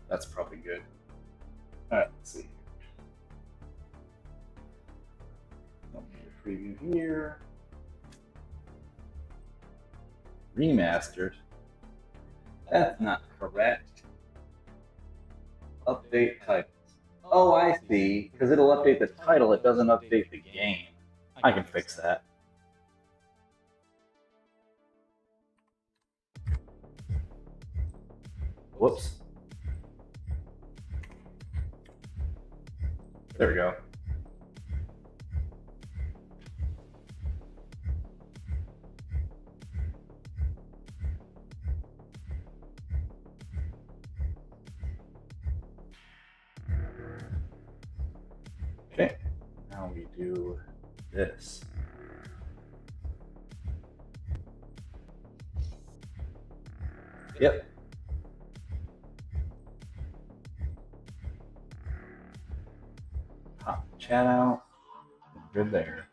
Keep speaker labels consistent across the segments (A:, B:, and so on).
A: That's probably good. All right, let's see. Preview here. Remastered. That's not correct. Update titles. Oh, I see. Because it'll update the title, it doesn't update the game. I can fix that. Whoops. There we go. Okay, now we do this. Yep. Pop the chat out. Good there.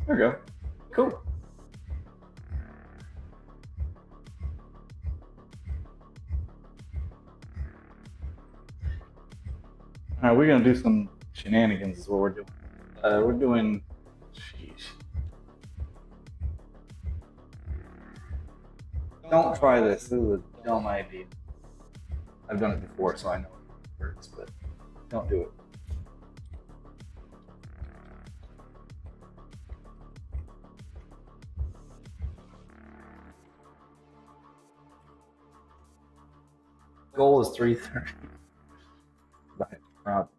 A: There we go. Cool. All right, we're gonna do some shenanigans. Is what we're doing. We're doing. Sheesh. Don't try this. This is a dumb idea. I've done it before, so I know it works, but don't do it. Goal is 330. Right, problems.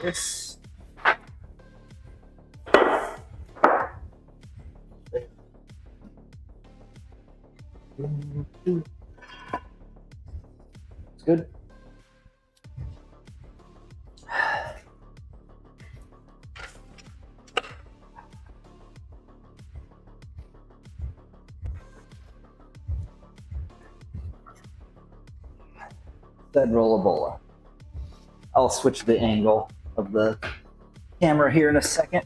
A: This. It's good. Then roll a bola. I'll switch the angle of the camera here in a second.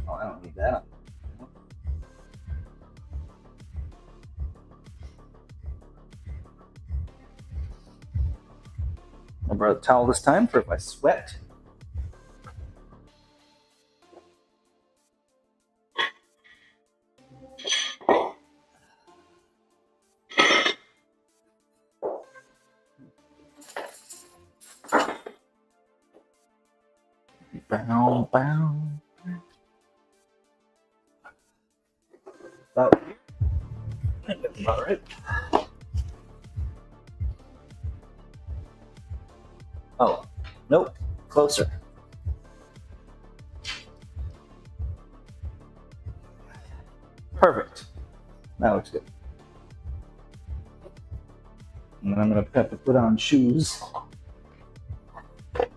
A: Oh, I don't need that. I brought a towel this time for if I sweat. Bow, bow. About right. Oh, nope. Closer. Perfect. That looks good. And then I'm going to have to put on shoes. They're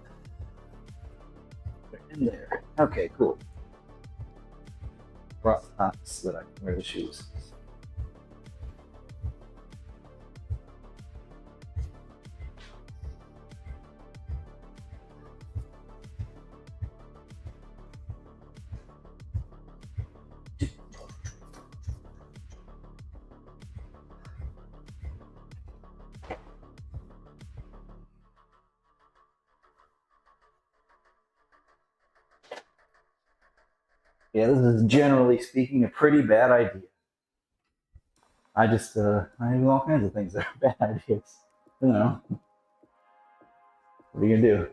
A: in there. Okay, cool. Brought socks so that I can wear the shoes. Yeah, this is generally speaking a pretty bad idea. I do all kinds of things that are bad ideas. You know, what are you gonna do?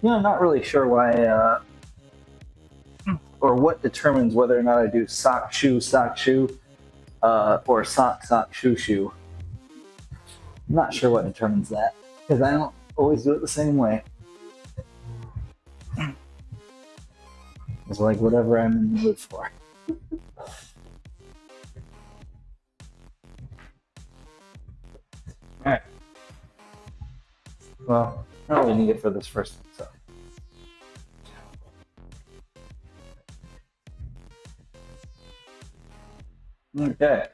A: I'm not really sure why, or what determines whether or not I do sock, shoe, or sock, shoe, shoe. I'm not sure what determines that, because I don't always do it the same way. It's like whatever I'm in the mood for. Alright. Well, I don't really need it for this first one, so. Okay.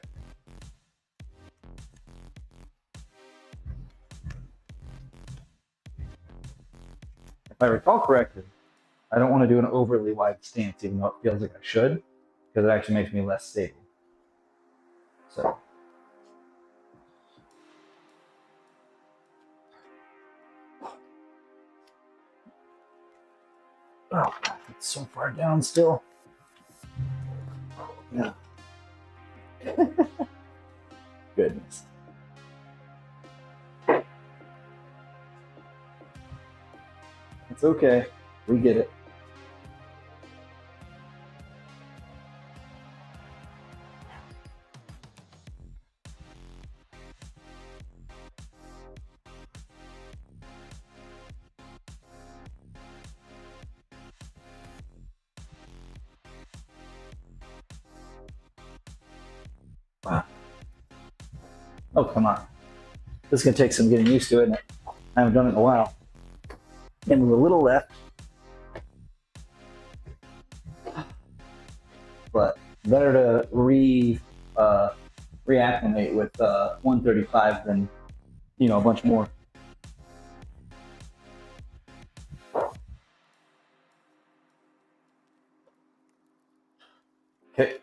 A: If I recall correctly, I don't want to do an overly wide stance, even though it feels like I should, because it actually makes me less stable. So. Oh, it's so far down still. Yeah. Goodness. It's okay. We get it. Oh, come on. This is going to take some getting used to, isn't it? I haven't done it in a while. And move a little left. But better to reacclimate with 135 than, a bunch more. Okay.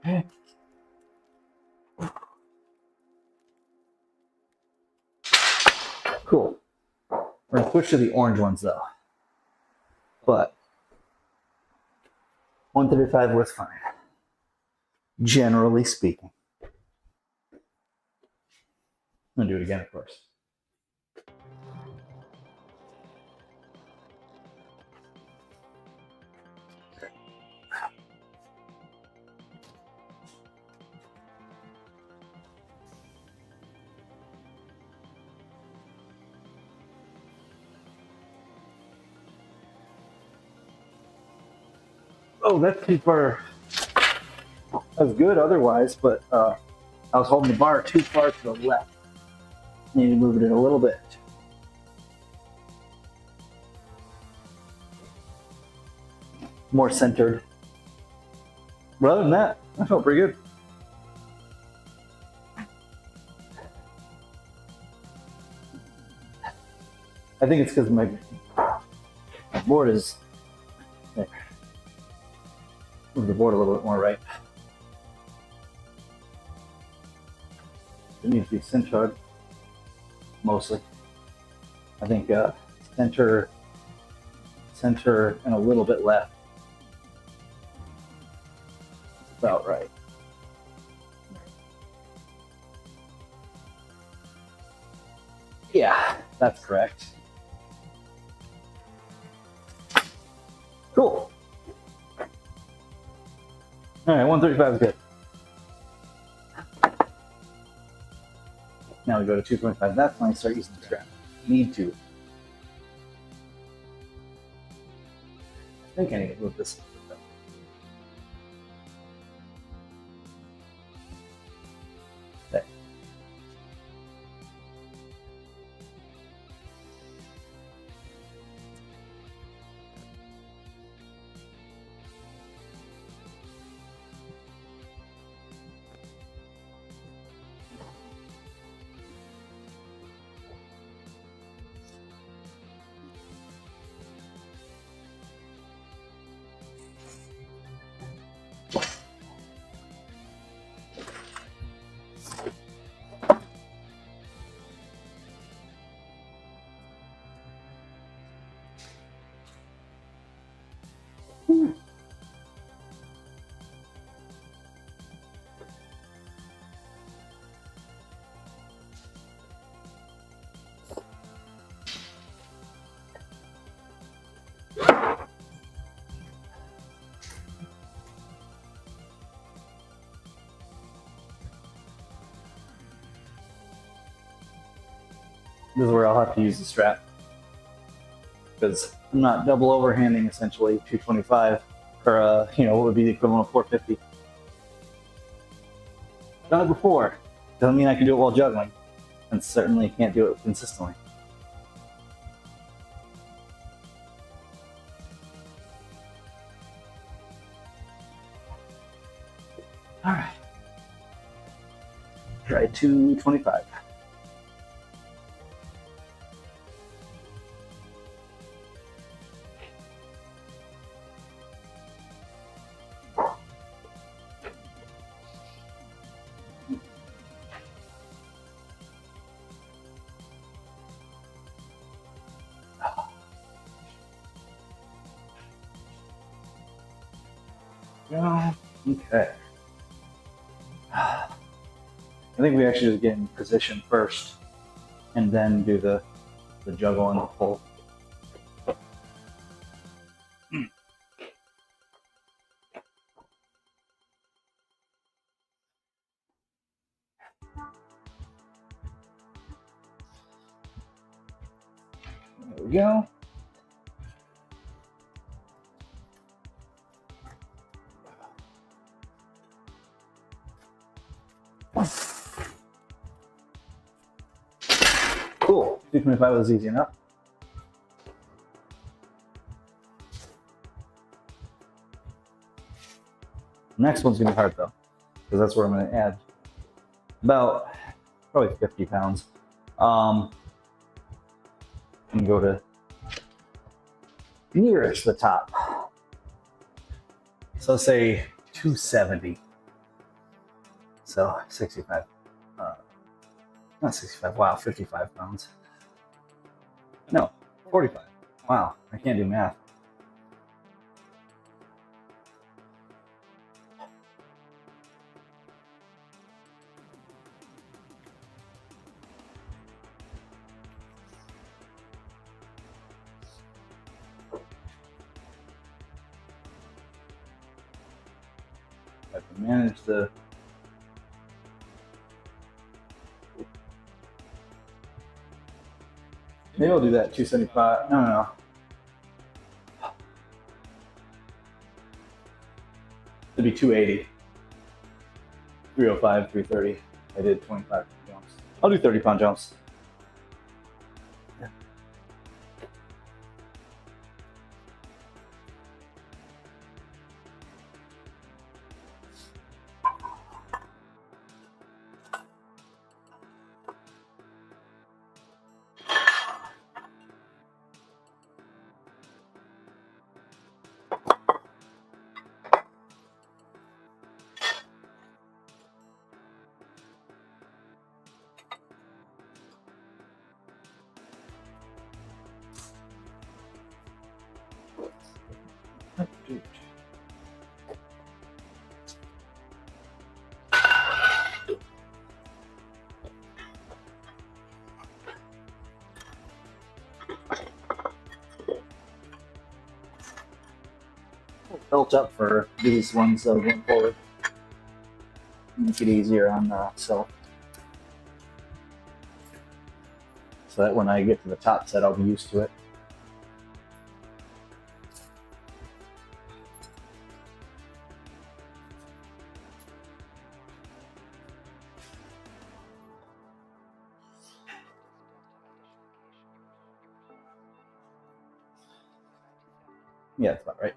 A: Okay. Cool. We're gonna switch to the orange ones though. But 135 was fine. Generally speaking. I'm gonna do it again, of course. Oh, that's too far. That's good otherwise, but I was holding the bar too far to the left. Need to move it in a little bit. More centered. But other than that, I felt pretty good. I think it's because my board is there. Move the board a little bit more right. It needs to be centered, mostly. I think center, and a little bit left. About right. Yeah, that's correct. Cool. All right, 135 is good. Now we go to 225. That's when I start using the strap. Need to. I think I need to move this a little bit. Okay. This is where I'll have to use the strap because I'm not double overhanding essentially 225 or what would be the equivalent of 450. I've done it before. Doesn't mean I can do it while juggling, and certainly can't do it consistently. All right. Try 225. Well, okay. I think we actually just get in position first and then do the juggle and the pull. There we go. Cool. 225 was easy enough. Next one's gonna be hard though, because that's where I'm gonna add about probably 50 pounds. And go to nearest the top. So say 270. So 65. Not 65. Wow, 55 pounds. No, 45. Wow, I can't do math. I can manage the maybe I'll do that 275. No. It'd be 280. 305, 330. I did 25 jumps. I'll do 30-pound jumps. Built up for these ones going forward. Make it easier on self. So that when I get to the top set, I'll be used to it. Yeah, that's about right.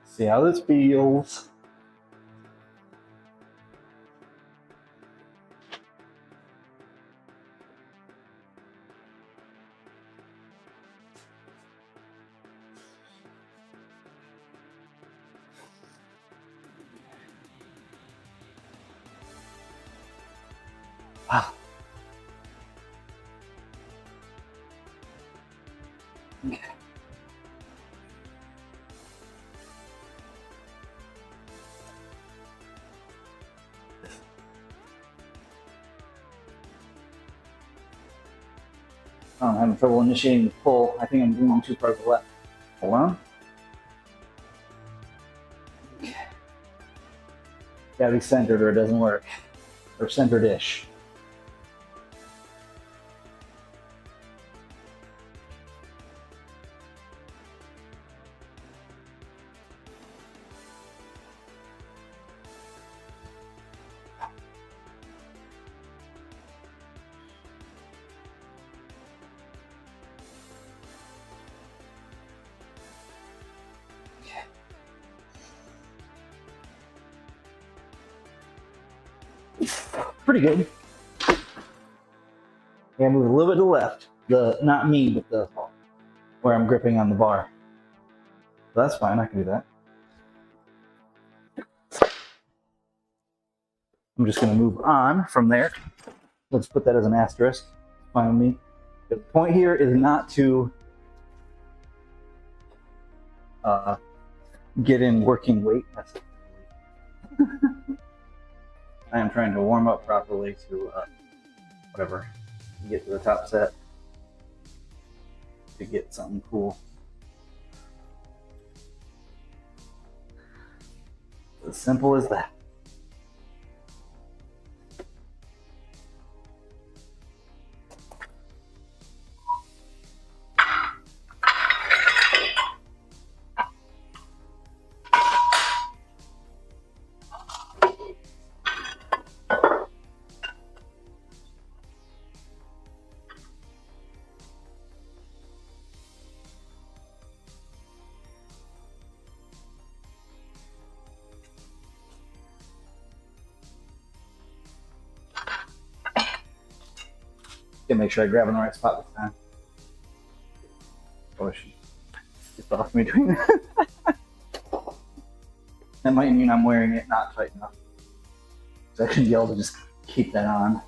A: See how this feels. Wow. Okay. I'm having trouble initiating the pull. I think I'm going too far to the left. Hold on. Okay. Gotta be centered or it doesn't work. Or centered-ish. Pretty good. Yeah, move a little bit to the left. Not me, but where I'm gripping on the bar. So that's fine, I can do that. I'm just gonna move on from there. Let's put that as an asterisk. Fine with me. The point here is not to get in working weight. I am trying to warm up properly to whatever, get to the top set to get something cool. As simple as that. Gotta make sure I grab in the right spot this time. Oh, she just off me doing that. That might mean I'm wearing it not tight enough. So I should be able to just keep that on.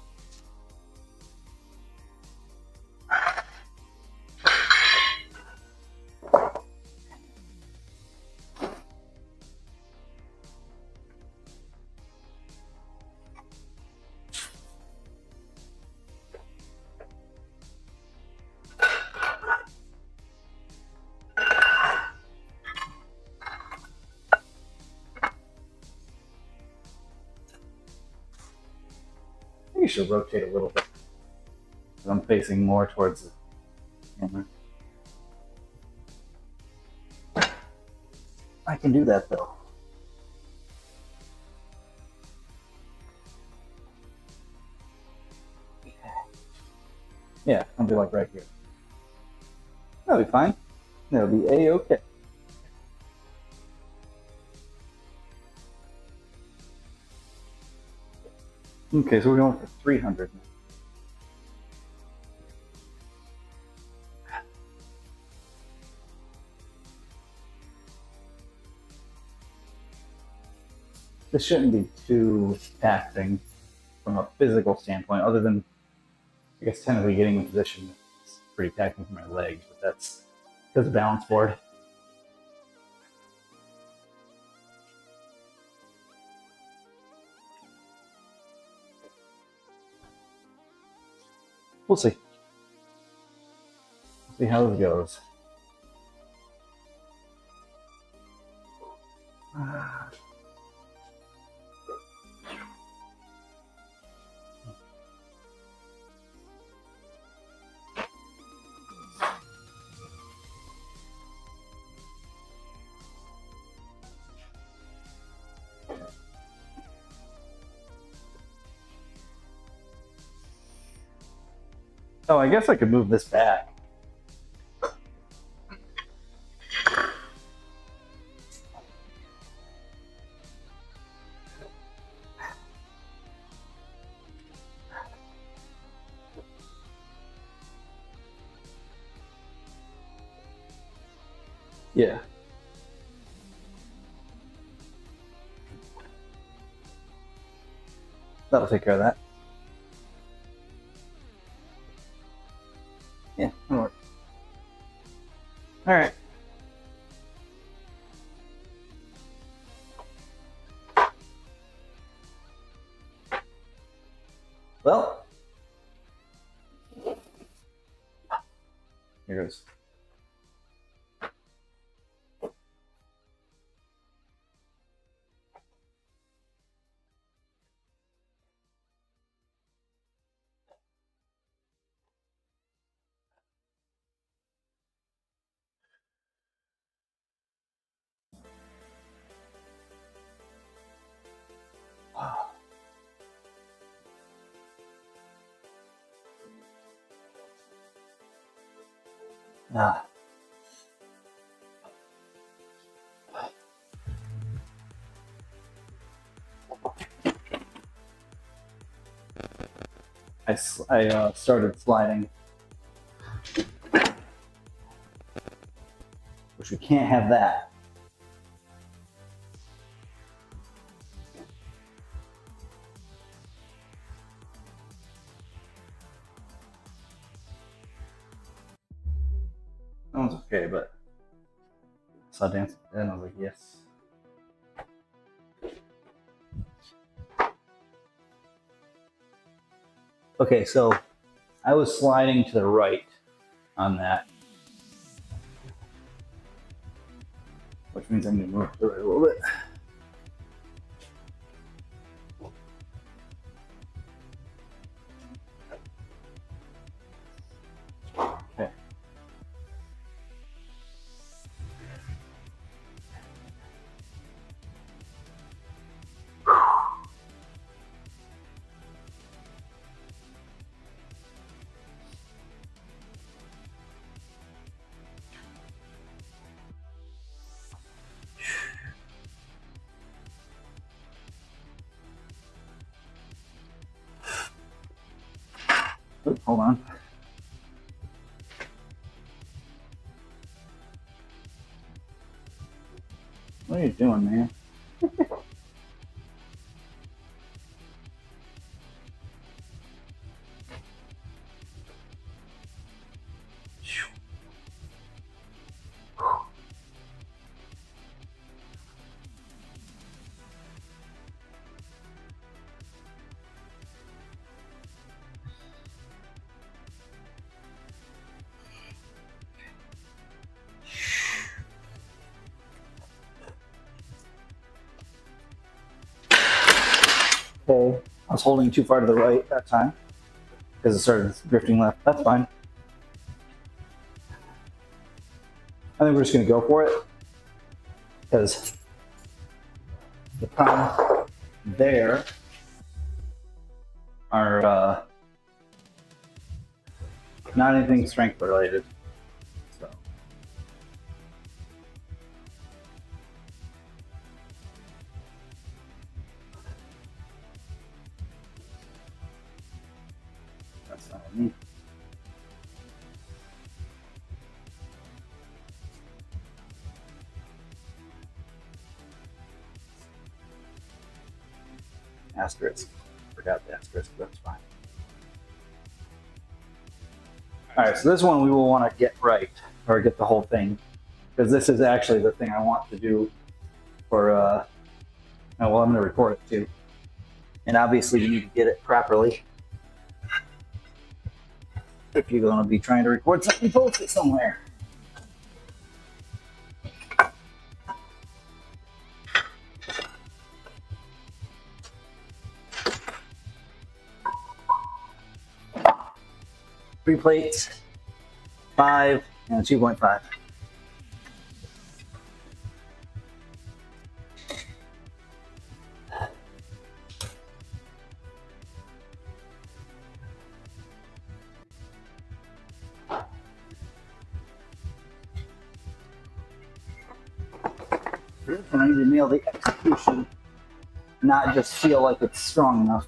A: You should rotate a little bit. I'm facing more towards the camera. I can do that though. Yeah, I'll be like right here. That'll be fine. That'll be A-okay. Okay, so we're going for 300 now. This shouldn't be too taxing from a physical standpoint, other than, I guess, technically getting in position is pretty taxing for my legs, but that's because of balance board. We'll see. We'll see how this goes. Oh, I guess I could move this back. Yeah. That'll take care of that. Well, here goes. Ah. I started sliding, which we can't have that. That one's okay, but I saw dancing and I was like, yes. Okay, so I was sliding to the right on that, which means I'm going to move to the right a little bit. Okay. Oops, hold on. What are you doing, man? Okay, I was holding too far to the right that time because it started drifting left. That's fine. I think we're just going to go for it because the problems there are not anything strength related. So. That's not me. Asterisk. Forgot the asterisk, but that's fine. Alright, so this one we will want to get right, or get the whole thing, because this is actually the thing I want to do for, well, I'm going to record it too. And obviously you need to get it properly if you're going to be trying to record something and post it somewhere. Three plates, 5, and 2.5. And I need to nail the execution, not just feel like it's strong enough.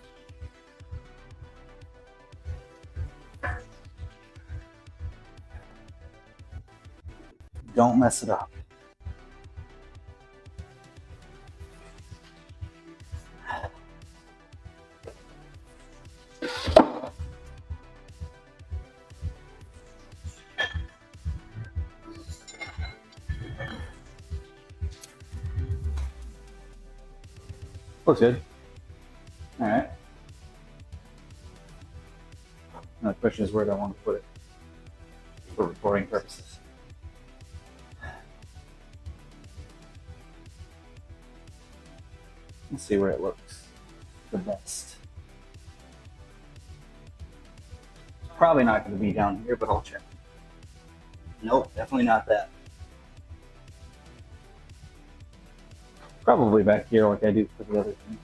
A: Don't mess it up. Looks good. All right. question is, where do I want to put it for recording purposes? Let's see where it looks the best. It's probably not going to be down here, but I'll check. Nope, definitely not that. Probably back here like I do for the other thing.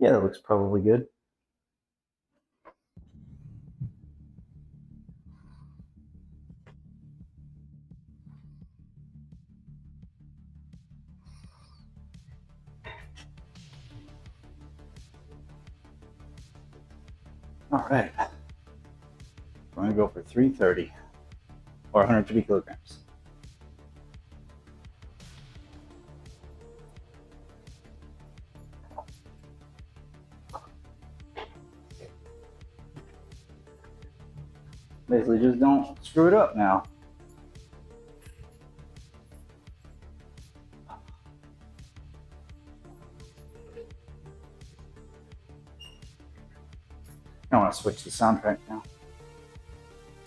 A: Yeah, that looks probably good. All right. I'm going to go for 330 or 150 kilograms. Basically, just don't screw it up now. I want to switch the soundtrack now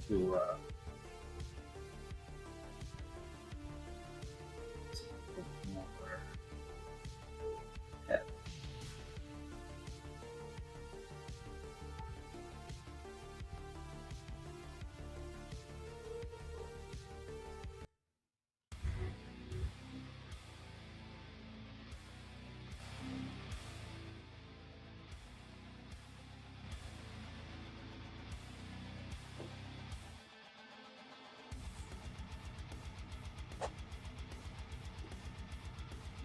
A: to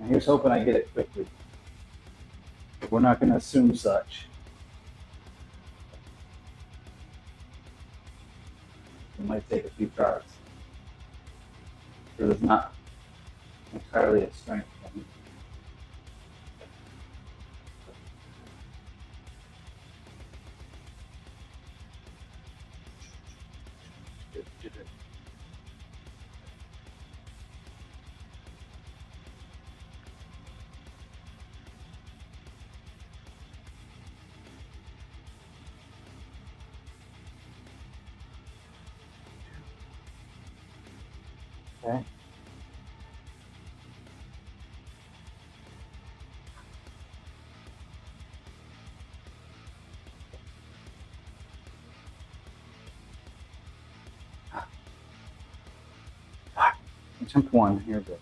A: and here's hoping I get it quickly. We're not going to assume such. It might take a few tries. Because it's not entirely a strength thing. Okay. Attempt 1, here it goes.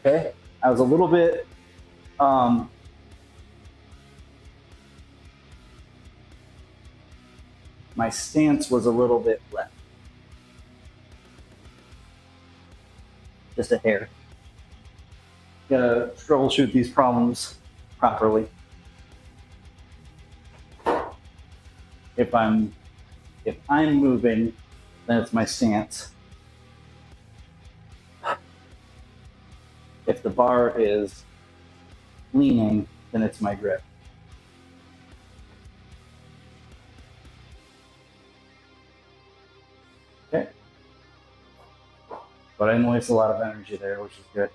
A: Okay, I was a little bit my stance was a little bit left. Just a hair. Gotta troubleshoot these problems properly. If I'm moving, then it's my stance. If the bar is leaning, then it's my grip. Okay. But I didn't waste a lot of energy there, which is good.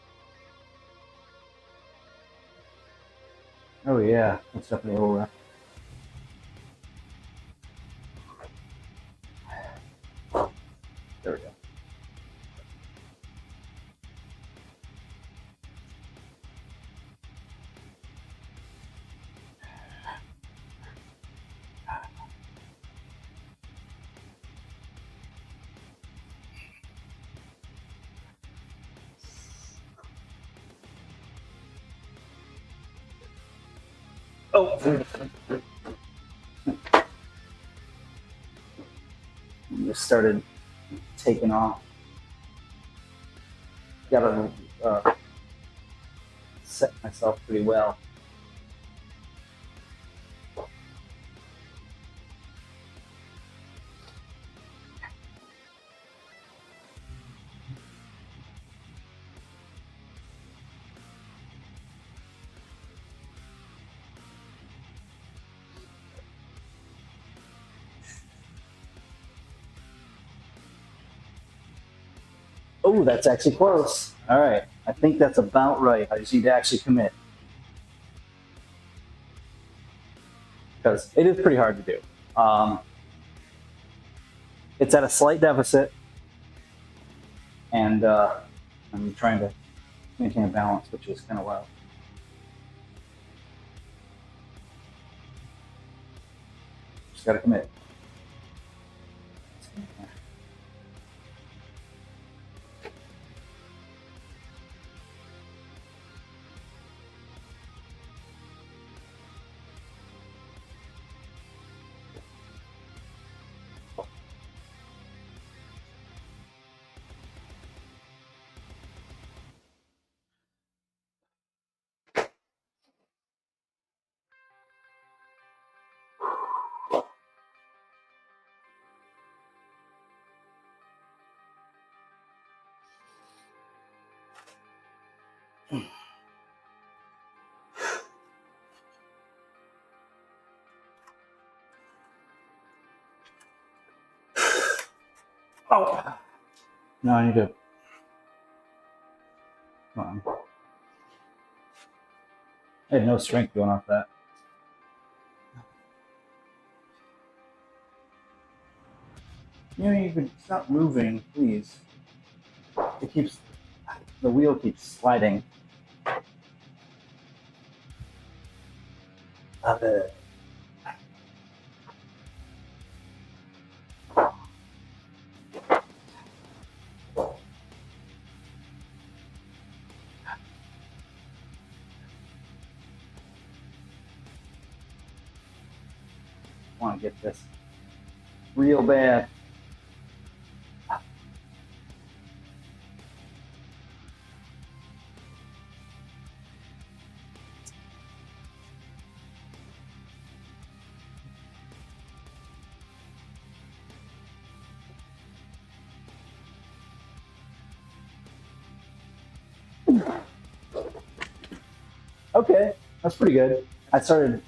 A: Oh yeah, that's definitely a little rough. There we go. Oh, just started taking off. Gotta set myself pretty well. Oh, that's actually close. All right. I think that's about right. I just need to actually commit. Because it is pretty hard to do. It's at a slight deficit. And I'm trying to maintain a balance, which is kind of wild. Just got to commit. Oh, no, I need to. Come on. I had no strength going off that. You know, you can stop moving, please. It keeps, the wheel keeps sliding. Love it. I want to get this real bad. Okay, that's pretty good. I started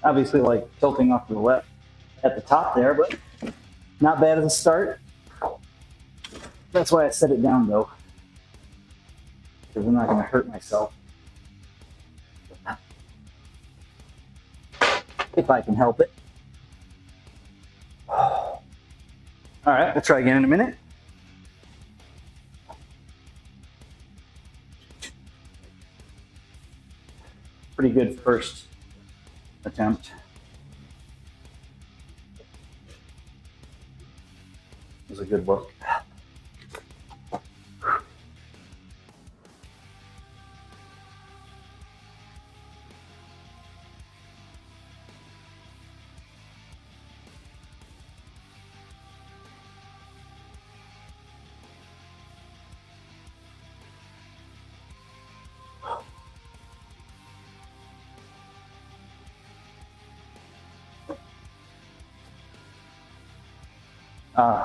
A: obviously like tilting off to the left at the top there, but not bad as a start. That's why I set it down though, because I'm not going to hurt myself if I can help it. All right, we'll try again in a minute. Pretty good first attempt. It was a good look.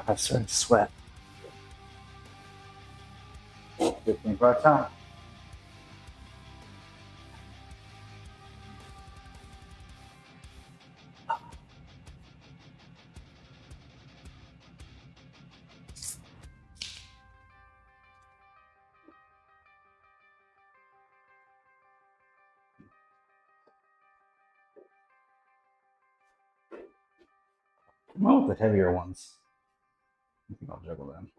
A: I started to sweat. Good thing brought time. Well, the heavier ones. I think I'll juggle them.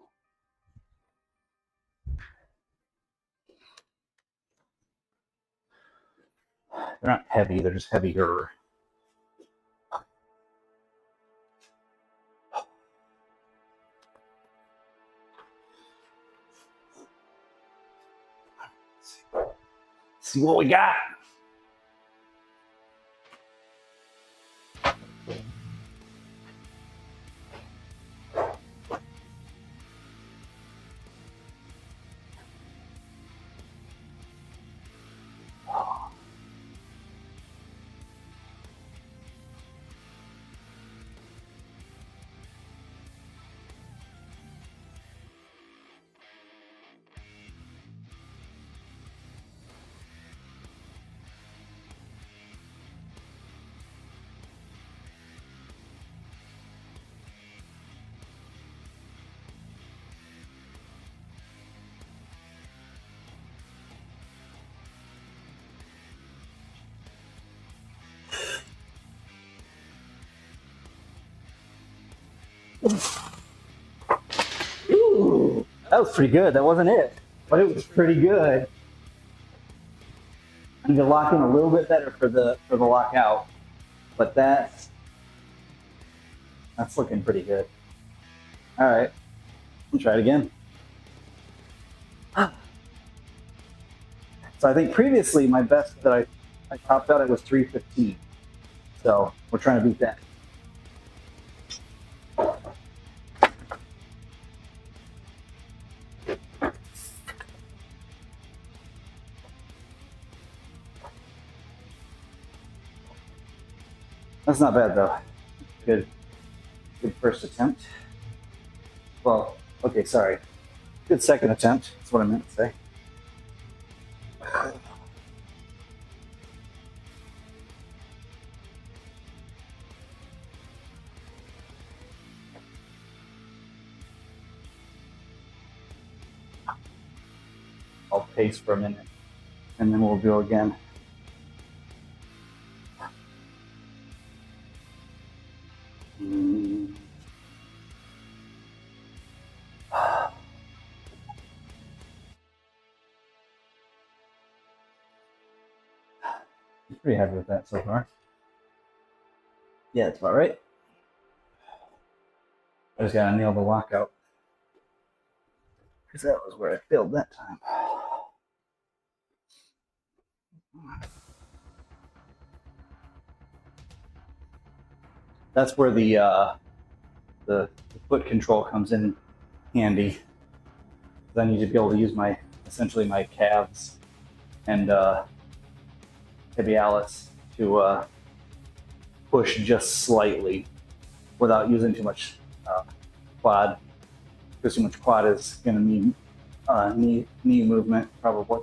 A: They're not heavy, they're just heavier. Let's see what we got. Ooh, that was pretty good. That wasn't it, but it was pretty good. I need to lock in a little bit better for the lockout, but that's looking pretty good. All right, we'll try it again. So I think previously my best that I topped out at was 315. So we're trying to beat that. That's not bad though. Good first attempt. Well, okay, sorry. Good second attempt. That's what I meant to say. I'll pace for a minute and then we'll go again. I'm pretty happy with that so far. Yeah, that's about right. I just gotta nail the lockout, because that was where I failed that time. That's where the foot control comes in handy. I need to be able to use essentially my calves and tibialis to push just slightly without using too much quad, because too much quad is going to mean knee movement probably.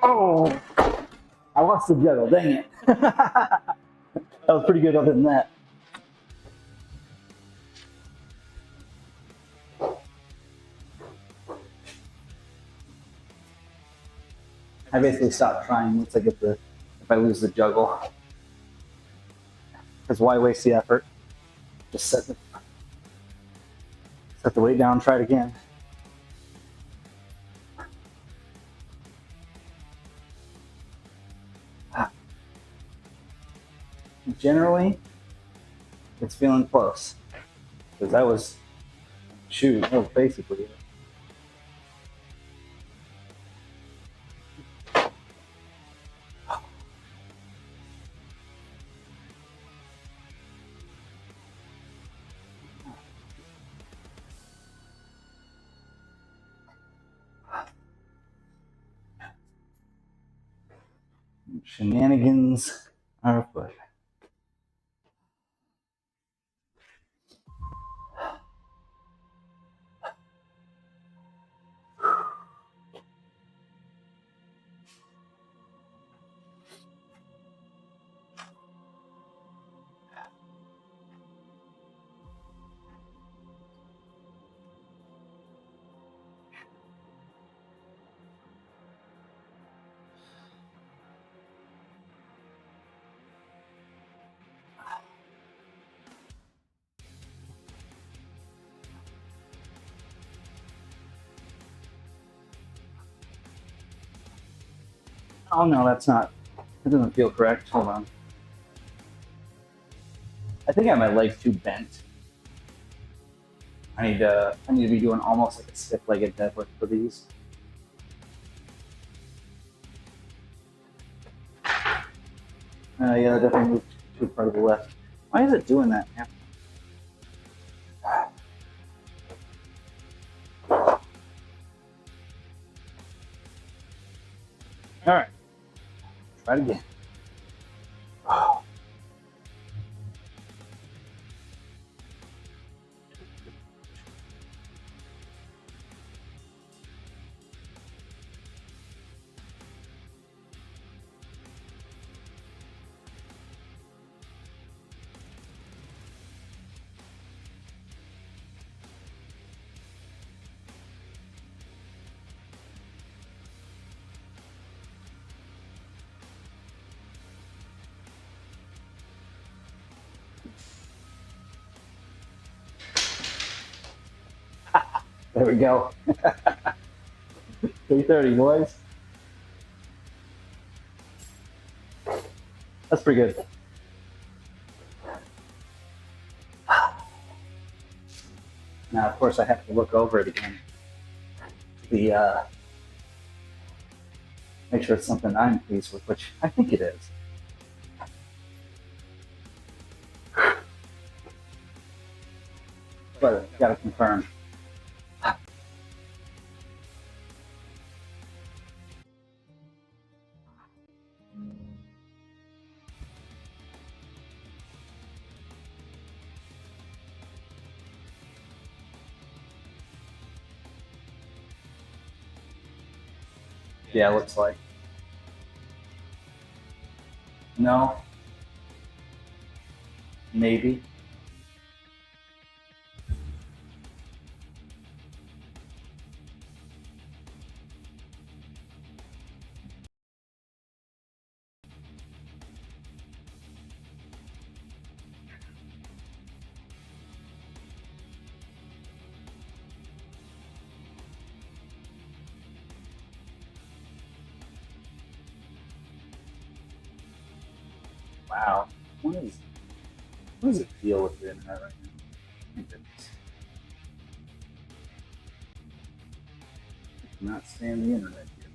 A: Oh, I lost the juggle, dang it. That was pretty good other than that. I basically stopped trying once I get if I lose the juggle. Because why waste the effort? Just set the weight down, try it again. Generally, it's feeling close. Because that was basically it. Shenanigans are afoot. Oh no, that's not. It doesn't feel correct. Hold on. I think I have my legs too bent. I need to be doing almost like a stiff-legged deadlift for these. Yeah, definitely moved too far to the left. Why is it doing that? All right, try it again. Oh. There we go. 3:30, boys. That's pretty good. Now, of course, I have to look over it again. Make sure it's something I'm pleased with, which I think it is. But gotta confirm. Yeah, it looks like. No. Maybe. Wow. What does it feel with the internet right now? My goodness. I cannot stand the internet here.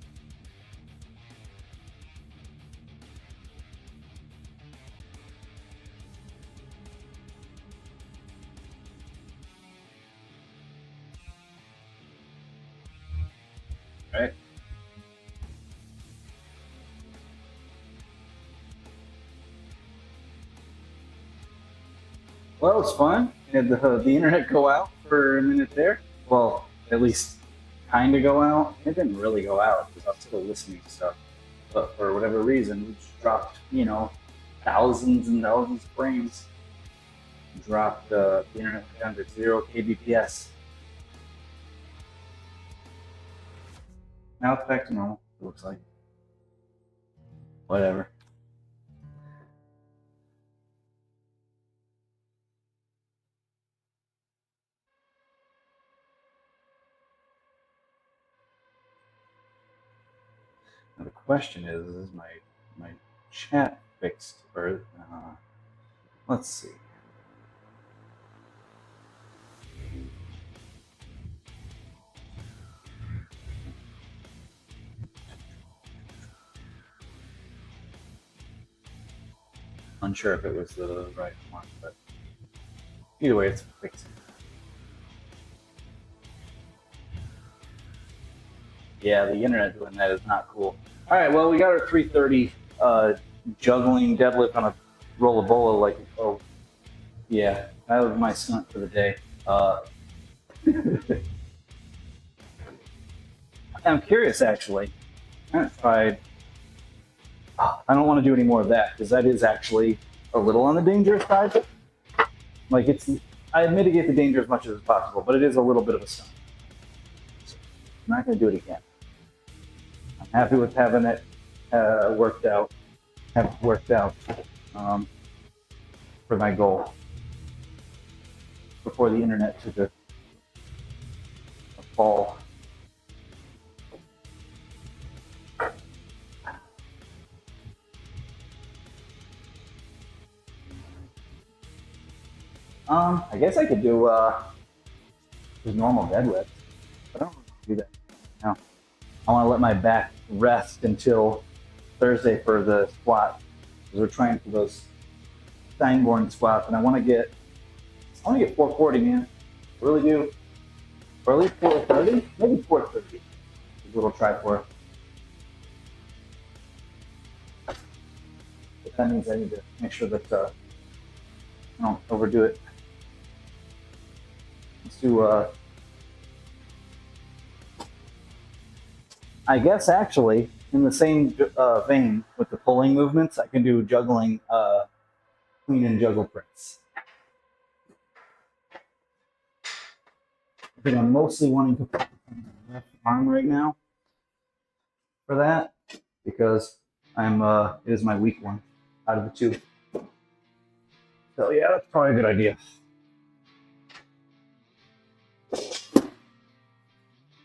A: Right? Well, it's fun. Had the internet go out for a minute there. Well, at least kind of go out. It didn't really go out because I was still listening to stuff. But for whatever reason, we just dropped, thousands and thousands of frames. Dropped the internet down to 0 kbps. Now it's back to normal, it looks like. Whatever. Now the question is my chat fixed? Or let's see. Unsure if it was the right one, but either way, it's fixed. Yeah, the internet doing that is not cool. All right, well, we got our 3:30 juggling deadlift on a roll of bolo. Yeah, that was my stunt for the day. I'm curious, actually. I haven't tried. I don't want to do any more of that because that is actually a little on the dangerous side. Like I mitigate the danger as much as possible, but it is a little bit of a stunt. So I'm not going to do it again. I'm happy with having it worked out. For my goal before the internet took a fall. I guess I could do just normal deadlift, but I don't want to do that now. I want to let my back rest until Thursday for the squat, because we're trying for those Steinborn squats, and I want to get 440, man. I really do. Or at least 430, maybe 430 is what I'll try for. that means I need to make sure that I don't overdo it. Let's do, I guess actually, in the same vein with the pulling movements, I can do juggling clean and juggle press. I think I'm mostly wanting to put my left arm right now for that because it is my weak one out of the two. So yeah, that's probably a good idea.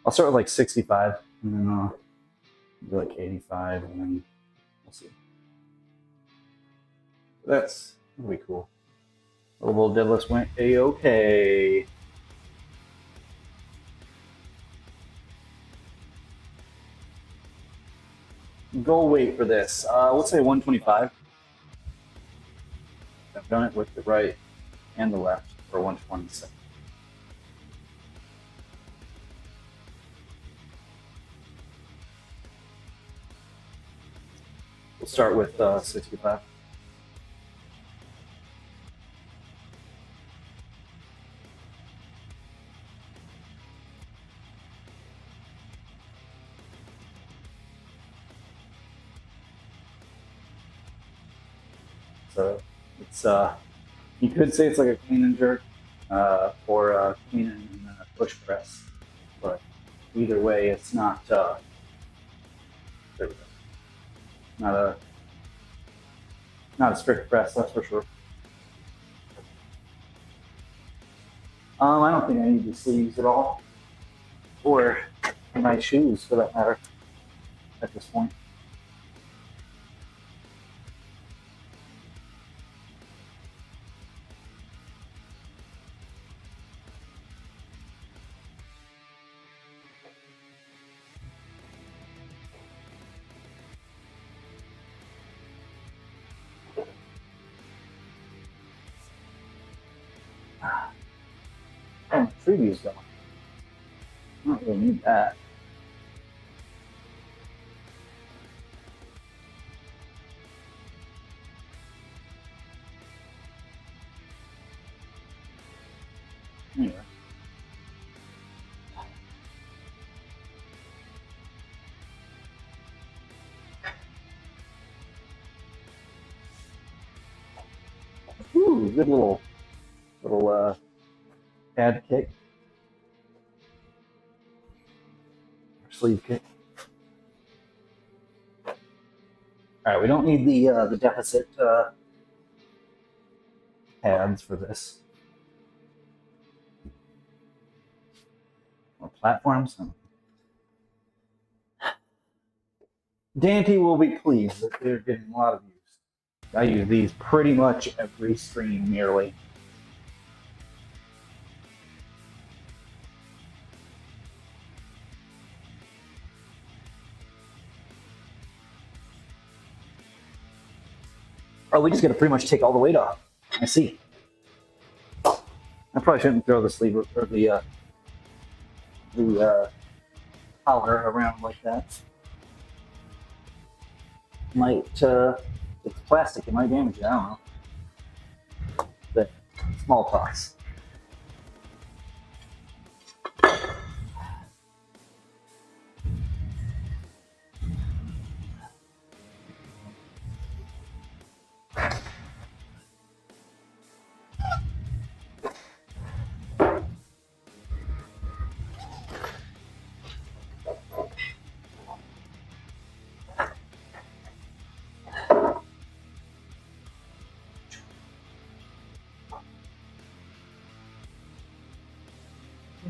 A: I'll start with like 65 and then do like 85 and then we'll see. That's gonna be cool. A little deadlifts went a-okay. Goal weight for this, let's say 125. I've done it with the right and the left for 127. We'll start with 65. So it's you could say it's like a clean and jerk or a clean and push press, but either way, it's not there we go. Not a strict press, that's for sure. I don't think I need the sleeves at all, or my shoes for that matter, at this point. Oh, freebies going. I don't really need that. Anyway. Ooh, good little pad kick. Or sleeve kick. Alright, we don't need the deficit pads for this. Or platforms. Dante will be pleased that they're getting a lot of use. I use these pretty much every stream nearly. Oh, we just got to pretty much take all the weight off. I see. I probably shouldn't throw the sleeve or the collar around like that. Might it's plastic. It might damage it. I don't know. But small toss.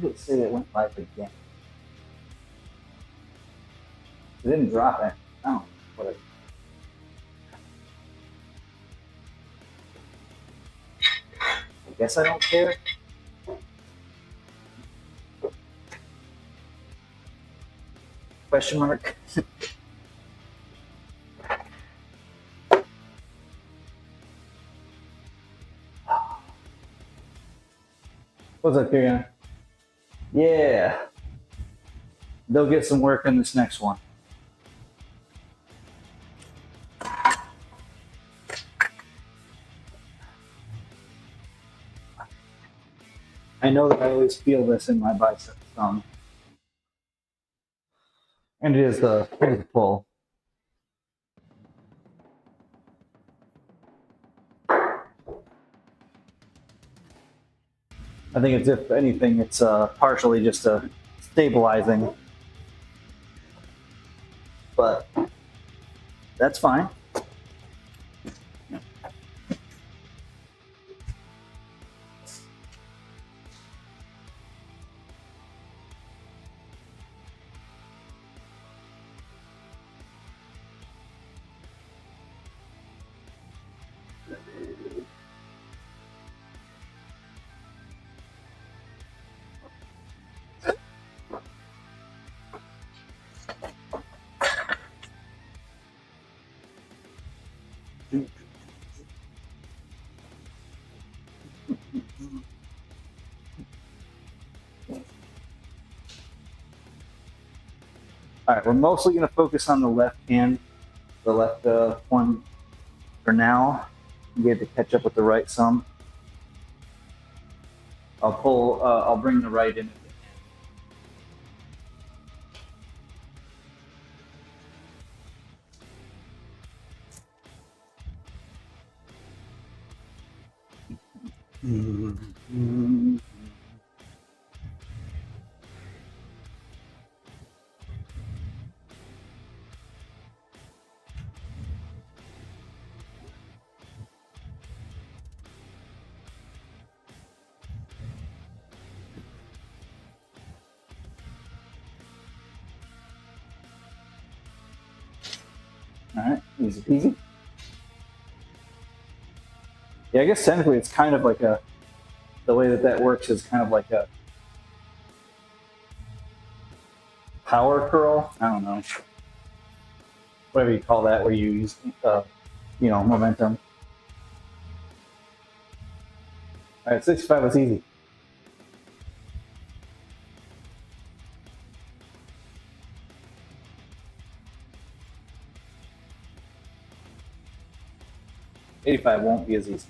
A: Let's say it went live again. It didn't drop it. Oh, whatever. I guess I don't care. Question mark. What's up, Kieran? Yeah. They'll get some work in this next one. I know that I always feel this in my bicep thumb. And it is a pull. I think it's, if anything, it's partially just a stabilizing. But that's fine. All right, we're mostly going to focus on the left hand, the left one for now. We have to catch up with the right some. I'll bring the right in. Mm-hmm. All right, easy peasy. Yeah, I guess technically it's kind of like the way that works is kind of like a power curl. I don't know. Whatever you call that, where you use, momentum. All right, 65 was easy. '85 won't be as easy.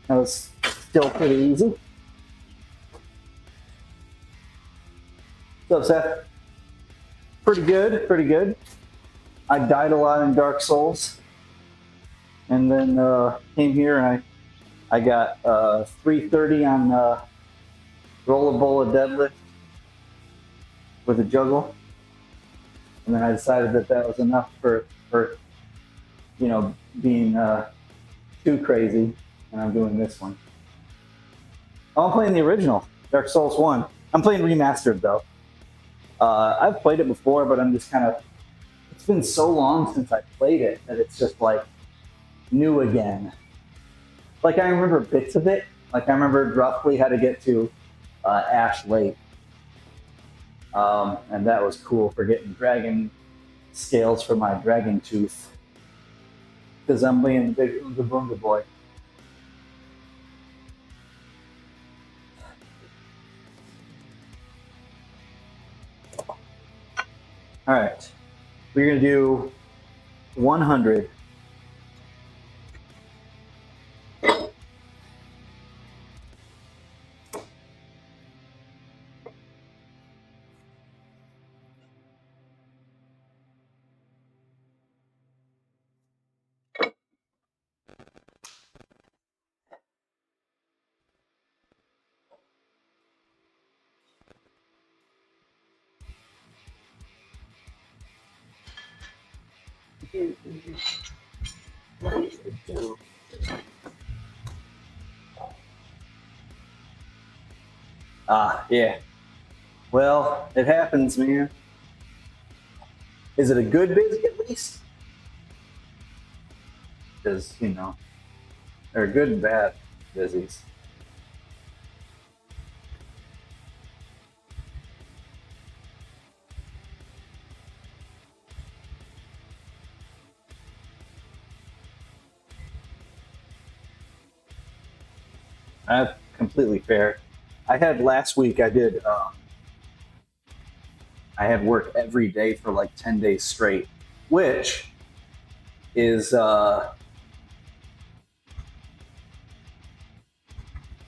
A: That was still pretty easy. What's up, Seth? Pretty good, pretty good. I died a lot in Dark Souls, and then came here and I got 330 on roll a bowl of deadlift with a juggle, and then I decided that was enough for being too crazy, and I'm doing this one. Oh, I'm playing the original Dark Souls 1. I'm playing remastered though. I've played it before, but I'm just kind of, it's been so long since I played it that it's just like new again. Like I remember bits of it. Like I remembered roughly how to get to Ash Lake. And that was cool for getting dragon scales for my dragon tooth. Because I'm being the big Oonga Boonga boy. All right, we're gonna do 100 Yeah. Well, it happens, man. Is it a good busy at least? Because, you know, there are good and bad busies. That's completely fair. I had last week, I had work every day for like 10 days straight, which is not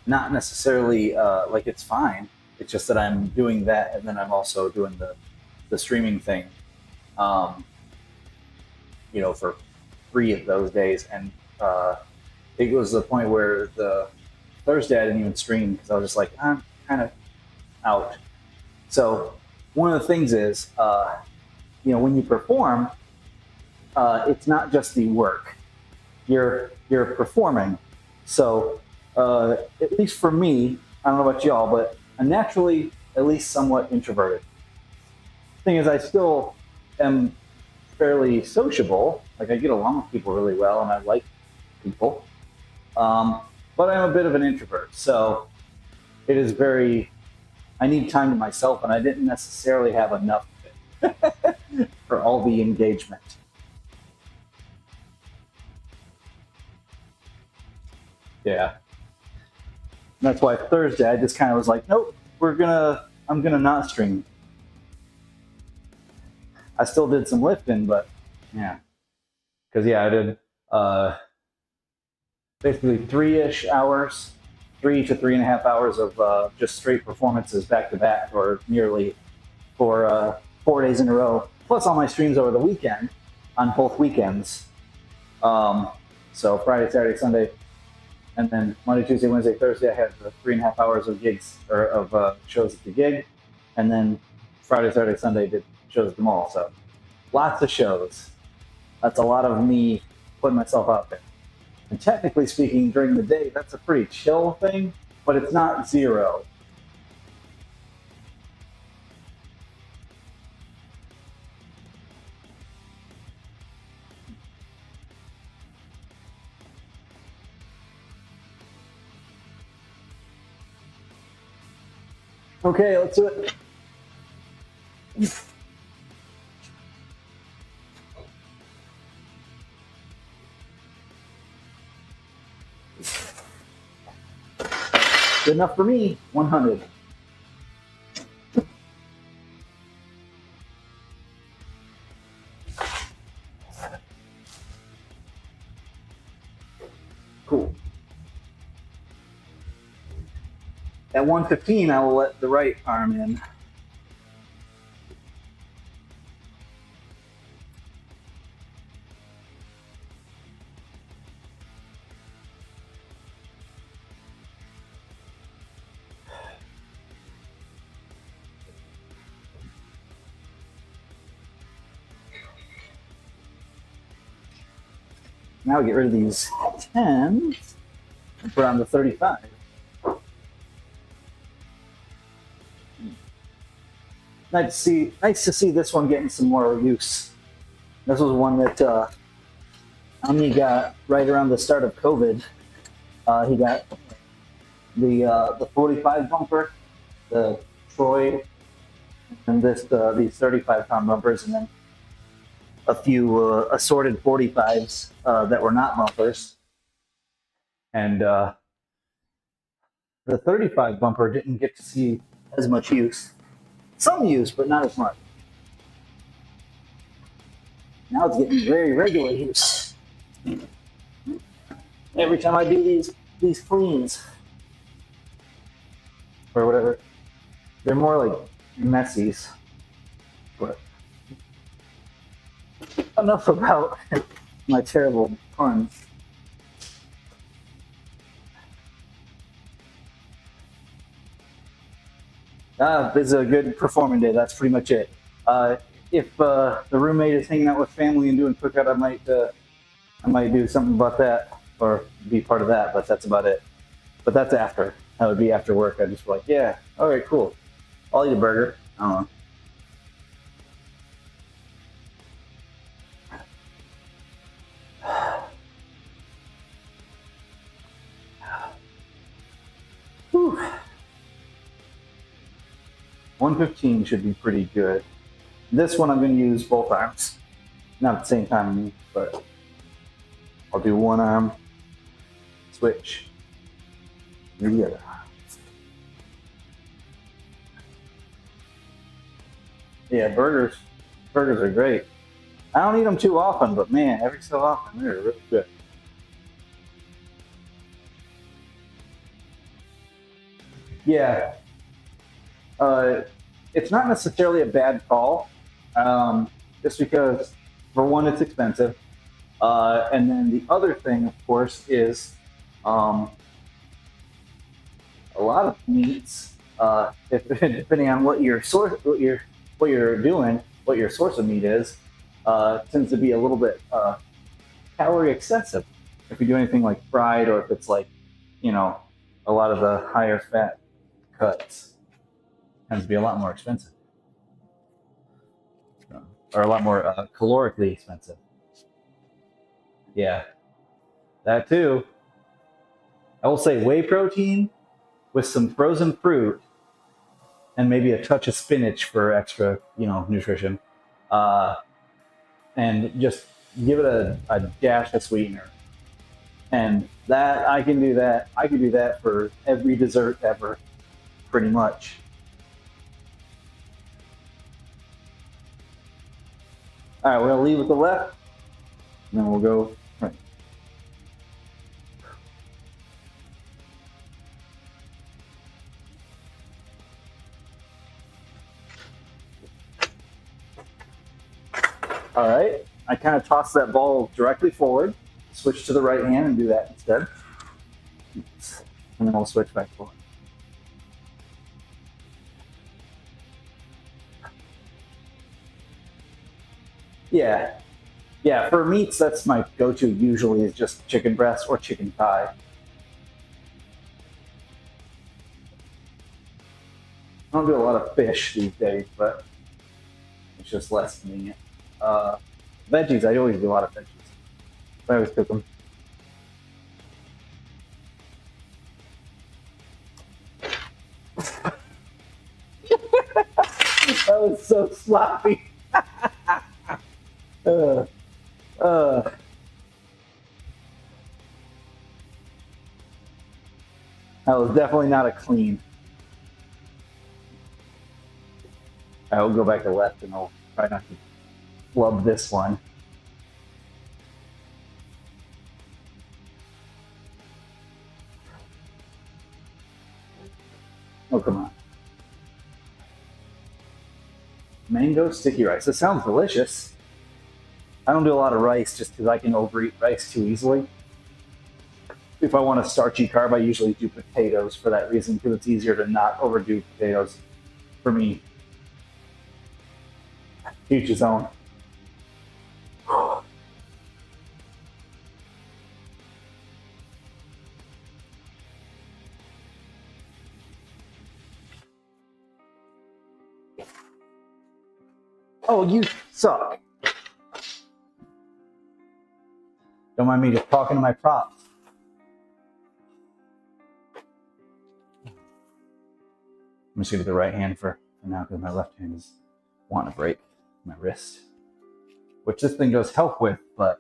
A: necessarily like it's fine. It's just that I'm doing that, and then I'm also doing the streaming thing, um, you know, for 3 of those days. And it was the point where the Thursday I didn't even stream because I was just like, I'm kind of out. So one of the things is, you know, when you perform, it's not just the work. You're performing. So at least for me, I don't know about y'all, but I'm naturally at least somewhat introverted. Thing is, I still am fairly sociable. Like I get along with people really well, and I like people. But I'm a bit of an introvert, so it is very. I need time to myself, and I didn't necessarily have enough for all the engagement. Yeah, that's why Thursday I just kind of was like, nope, I'm gonna not stream. I still did some lifting, but yeah, because yeah, I did basically 3-ish hours, 3 to 3.5 hours of just straight performances back to back, or nearly for 4 days in a row, plus all my streams over the weekend on both weekends. So Friday, Saturday, Sunday, and then Monday, Tuesday, Wednesday, Thursday, I had the 3.5 hours of gigs or of shows at the gig, and then Friday, Saturday, Sunday did shows at the mall. So lots of shows. That's a lot of me putting myself out there. And technically speaking, during the day, that's a pretty chill thing, but it's not zero. Okay, let's do it. Good enough for me. 100. Cool. At 115, I will let the right arm in. Now get rid of these 10s and put on the 35. Nice to see this one getting some more use. This was one that Omni got right around the start of COVID. He got the 45 bumper, the Troy, and these 35-pound bumpers, and then a few assorted 45s that were not bumpers. And the 35 bumper didn't get to see as much use. Some use, but not as much. Now it's getting very regular use. Every time I do these cleans or whatever, they're more like messies. But enough about my terrible puns. This is a good performing day. That's pretty much it. if the roommate is hanging out with family and doing cookout, I might do something about that or be part of that. But that's about it. But that's after. That would be after work. I'd just be like, yeah, all right, cool. I'll eat a burger. I don't know. Whew. 115 should be pretty good. This one I'm going to use both arms. Not at the same time, but I'll do one arm, switch, do the other arm. Yeah, burgers are great. I don't eat them too often, but man, every so often they're really good. Yeah, it's not necessarily a bad call, just because for one, it's expensive, and then the other thing, of course, is a lot of meats. Depending on what your source, what you're doing, what your source of meat is, tends to be a little bit calorie excessive. If you do anything like fried, or if it's like, you know, a lot of the higher fat cuts, tends to be a lot more expensive, or a lot more calorically expensive. Yeah, that too. I will say whey protein with some frozen fruit and maybe a touch of spinach for extra, nutrition, uh, and just give it a dash of sweetener. And that I can do that. I can do that for every dessert ever, pretty much. All right, we're gonna leave with the left, and then we'll go right. All right, I kind of toss that ball directly forward, switch to the right hand and do that instead. And then I'll switch back forward. Yeah. Yeah, for meats, that's my go-to usually is just chicken breast or chicken thigh. I don't do a lot of fish these days, but it's just less convenient. Uh, Veggies, I always do a lot of veggies. I always cook them. That was so sloppy. uh, uh, that was definitely not a clean. I will go back to left and I'll try not to flub this one. Oh, come on. Mango sticky rice. It sounds delicious. I don't do a lot of rice just because I can overeat rice too easily. If I want a starchy carb, I usually do potatoes for that reason, because it's easier to not overdo potatoes for me. Each his own. Oh, you suck. Don't mind me just talking to my props. I'm just gonna do the right hand for now because my left hand is wanting to break my wrist, which this thing does help with, but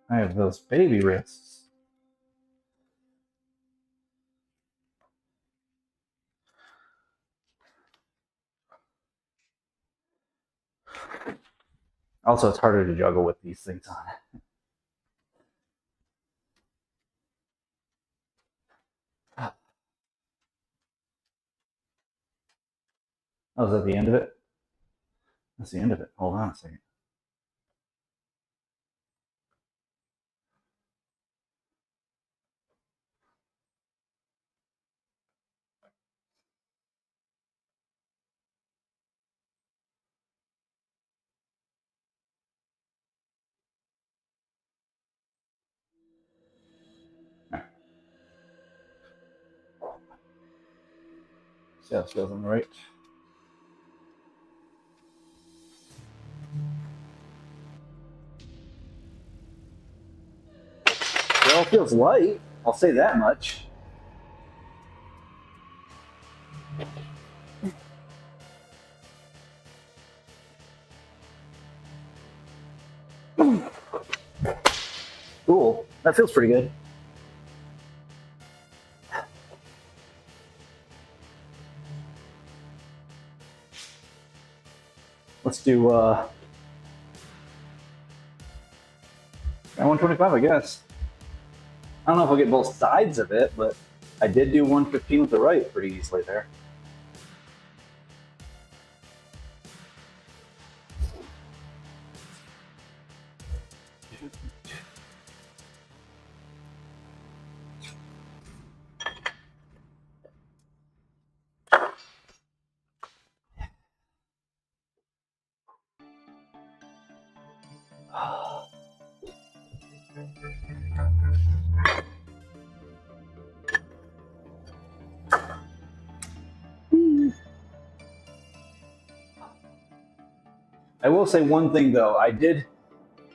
A: I have those baby wrists. Also, it's harder to juggle with these things on. Oh, is that the end of it? That's the end of it. Hold on a second. See how this feels on the right. Well, it feels light. I'll say that much. Cool. That feels pretty good. Let's do 125, I guess. I don't know if I'll get both sides of it, but I did do 115 with the right pretty easily there. I will say one thing though. I did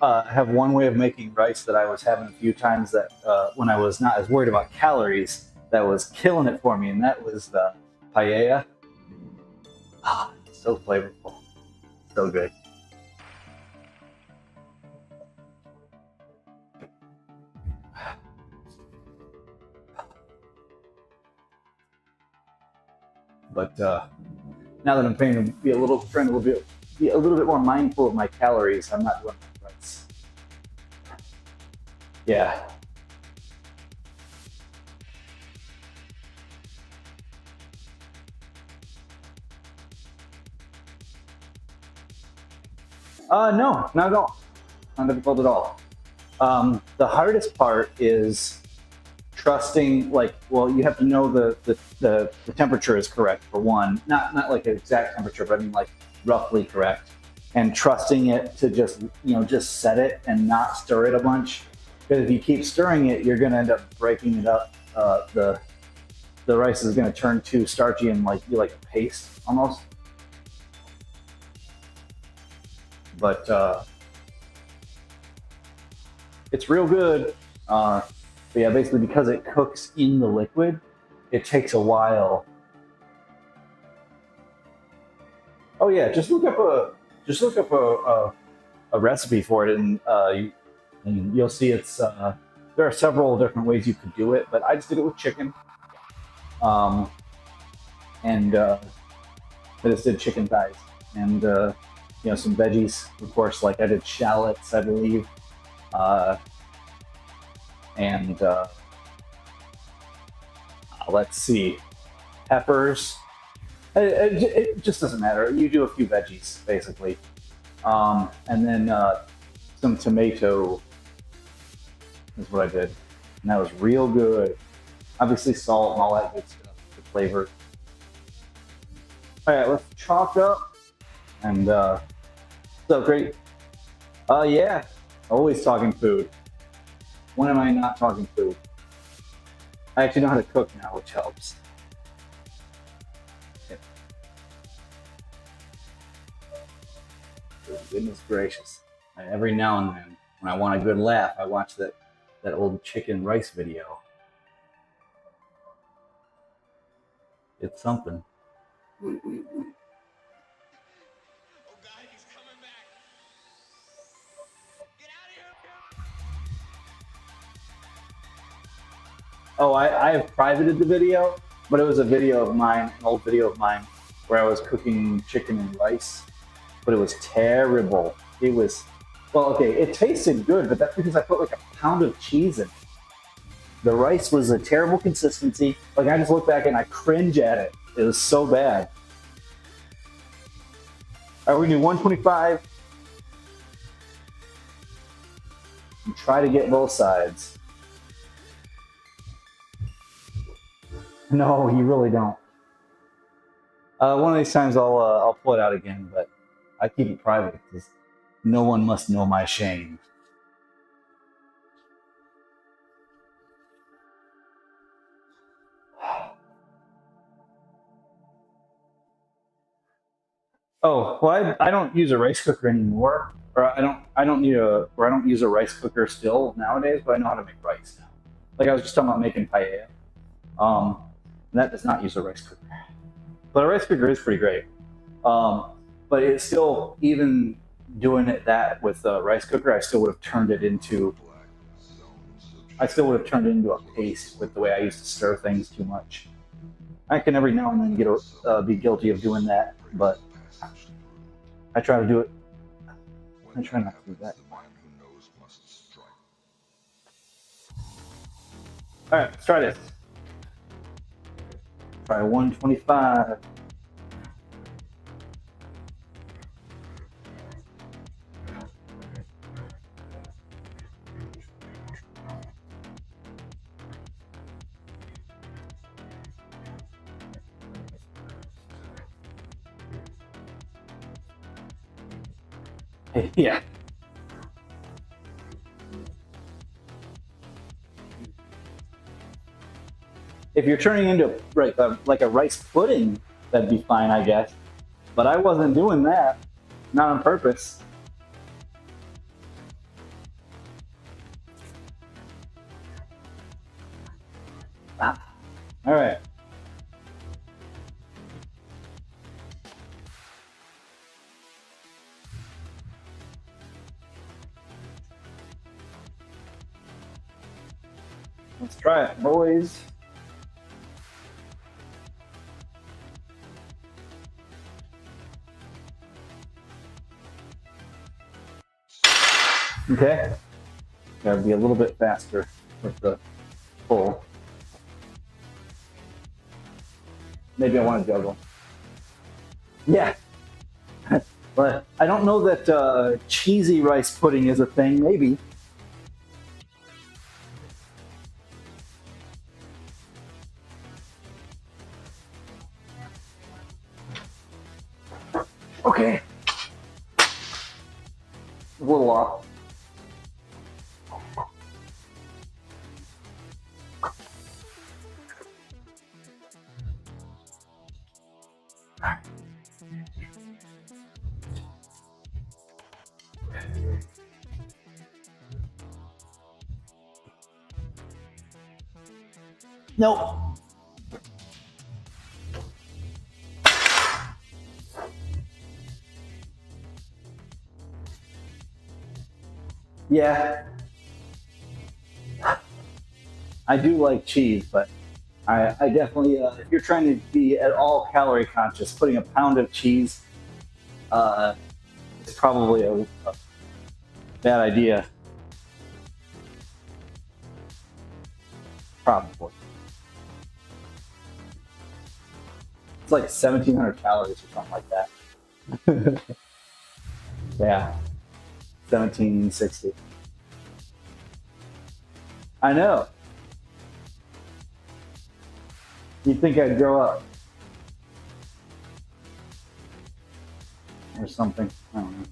A: have one way of making rice that I was having a few times that when I was not as worried about calories, that was killing it for me, and that was the paella. Ah, so flavorful, so good. But now that I'm trying to be a little bit more mindful of my calories, I'm not doing that rice. Yeah. No, not at all. Not difficult at all. The hardest part is trusting, like, well, you have to know the temperature is correct for one, not like an exact temperature, but I mean like roughly correct, and trusting it to just set it and not stir it a bunch, because if you keep stirring it, you're going to end up breaking it up. The rice is going to turn too starchy and be like a paste almost. But it's real good. But yeah, basically because it cooks in the liquid, it takes a while. Oh yeah, just look up a recipe for it, and you'll see it's there are several different ways you could do it, but I just did it with chicken, and I just did chicken thighs and some veggies, of course, like I did shallots, I believe, and let's see, peppers. It just doesn't matter. You do a few veggies, basically. And then some tomato is what I did. And that was real good. Obviously salt and all that good stuff, the flavor. All right, let's chalk up. And so great. Yeah, always talking food. When am I not talking food? I actually know how to cook now, which helps. Goodness gracious. Every now and then, when I want a good laugh, I watch that old chicken rice video. It's something.
B: Oh God, he's coming back. Get out of here.
A: Oh, I have privated the video, but it was a video of mine, an old video of mine, where I was cooking chicken and rice. But it was terrible. It was, well, okay, it tasted good, but that's because I put like a pound of cheese in it. The rice was a terrible consistency. Like, I just look back and I cringe at it. It was so bad. All right, we're gonna do 125. And try to get both sides. No, you really don't. One of these times I'll pull it out again, but I keep it private because no one must know my shame. Oh, well, I don't use a rice cooker anymore, or I don't need a or I don't use a rice cooker still nowadays, but I know how to make rice now. Like I was just talking about making paella. And that does not use a rice cooker, but a rice cooker is pretty great. Um, but it's still, even doing it that with a rice cooker, I still would have turned it into a paste with the way I used to stir things too much. I can every now and then be guilty of doing that, but I try to do it. I try not to do that. All right, let's try this. Try 125. Yeah. If you're turning into like a rice pudding, that'd be fine, I guess. But I wasn't doing that, not on purpose. Ah. All right. Let's try it, boys. Okay. Gotta be a little bit faster with the pull. Maybe I want to juggle. Yeah. But I don't know that cheesy rice pudding is a thing. Maybe. Okay. A little off. Nope. Yeah. I do like cheese, but I definitely, if you're trying to be at all calorie conscious, putting a pound of cheese uh, is probably a bad idea. Probably. It's like 1,700 calories or something like that. Yeah, 1760. I know. You'd think I'd grow up or something. I don't know.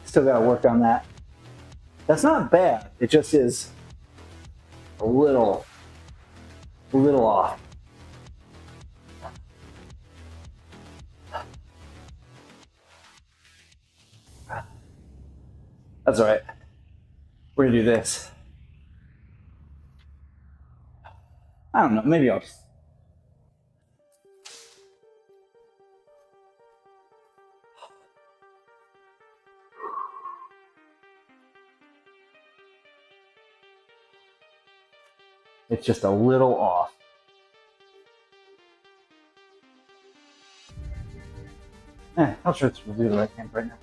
A: Still got to work on that. That's not bad. It just is a little off. That's all right. We're gonna do this. I don't know. Maybe I'll just. It's just a little off. I'll try to do the right hand right now.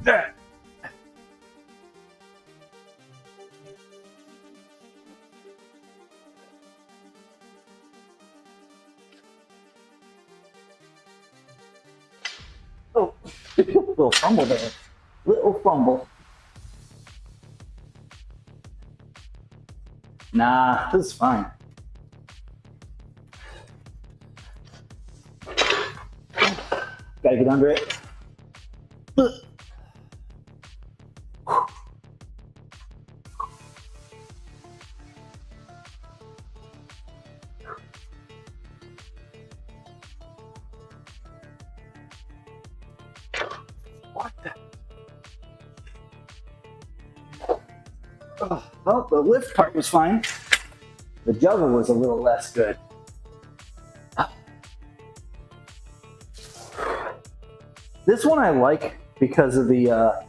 A: There. Oh, little fumble there. Little fumble. Nah, this is fine. Gotta get under it. What the? Oh, well, the lift part was fine. The juggle was a little less good. This one I like because of the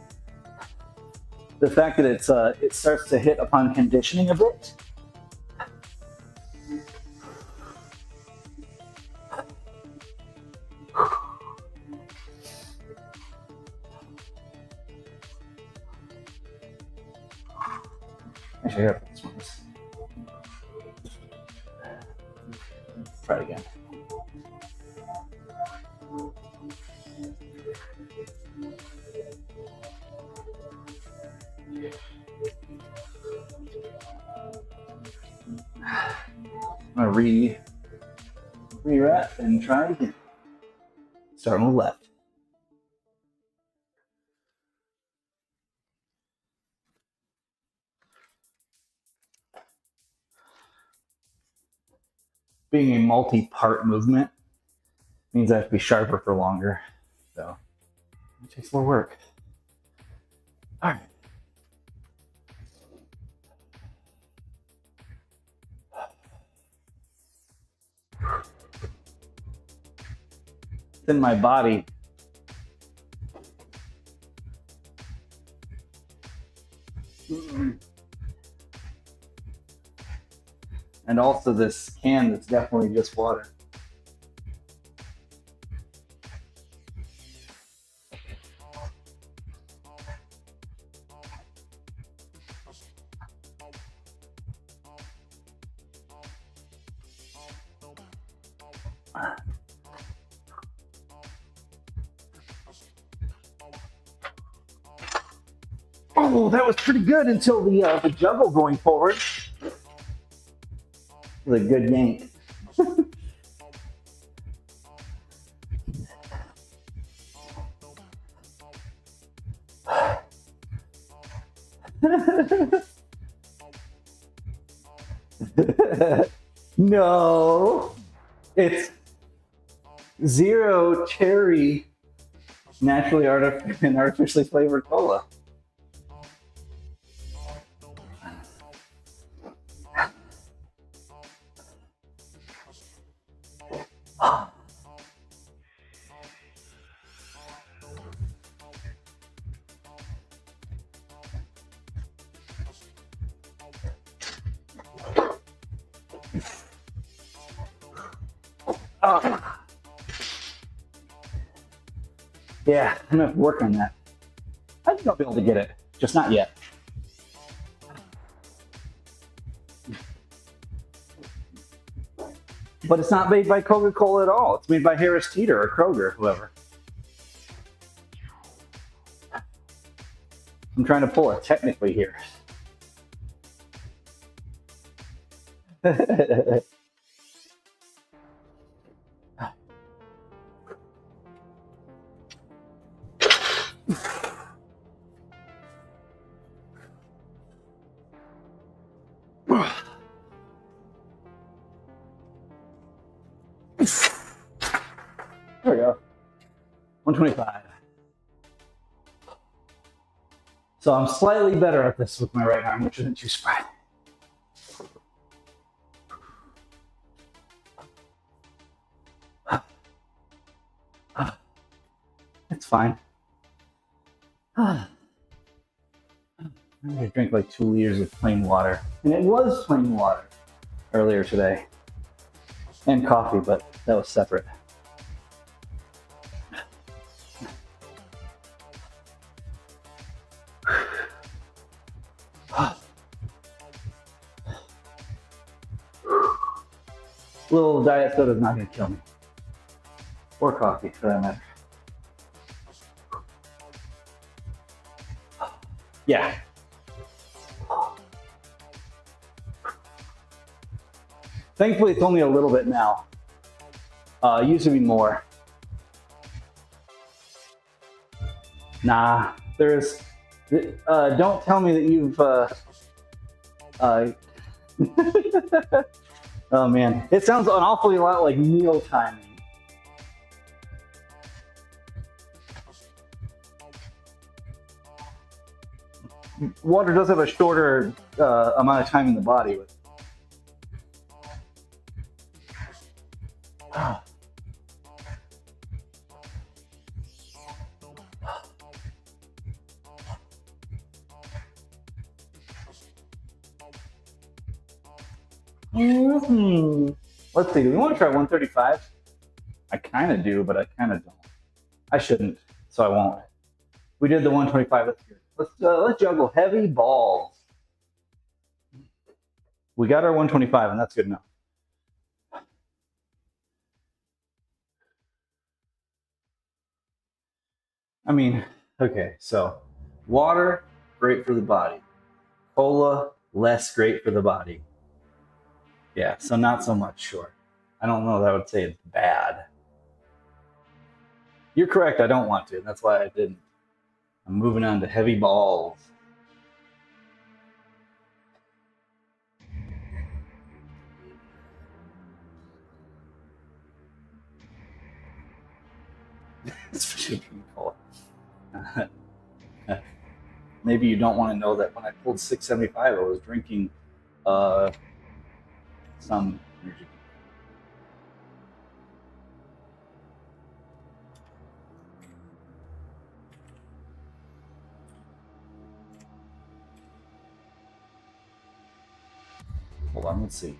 A: fact that it starts to hit upon conditioning a bit. Actually, I gotta put this one. Let's try it again. I'm gonna re-wrap and try again. Starting with left. Being a multi-part movement means I have to be sharper for longer. So it takes more work. All right. It's in my body. And also this can that's definitely just water. Oh, that was pretty good until the juggle going forward. It was a good yank. No, it's zero cherry, naturally and artificially flavored cola. Oh. Yeah, I'm gonna have to work on that. I think I'll be able to get it, just not yet. But it's not made by Coca-Cola at all. It's made by Harris Teeter or Kroger, whoever. I'm trying to pull it technically here. There we go. 125. So I'm slightly better at this with my right arm, which isn't too surprising. It's fine. I'm gonna drink like 2 liters of plain water. And it was plain water earlier today. And coffee, but that was separate. Little diet soda is not gonna kill me. Or coffee, for that matter. Yeah. Thankfully, it's only a little bit now. It used to be more. Nah, there's. Don't tell me that you've. Oh man, it sounds an awfully lot like meal timing. Water does have a shorter amount of time in the body. Let's see, do we want to try 135? I kind of do, but I kind of don't. I shouldn't, so I won't. We did the 125. Let's juggle heavy balls. We got our 125, and that's good enough. I mean, okay, so water, great for the body. Cola, less great for the body. Yeah, so not so much, sure. I don't know that I would say it's bad. You're correct, I don't want to. That's why I didn't. I'm moving on to heavy balls. Especially people. Maybe you don't want to know that when I pulled 675, I was drinking some energy. Hold on, let's see.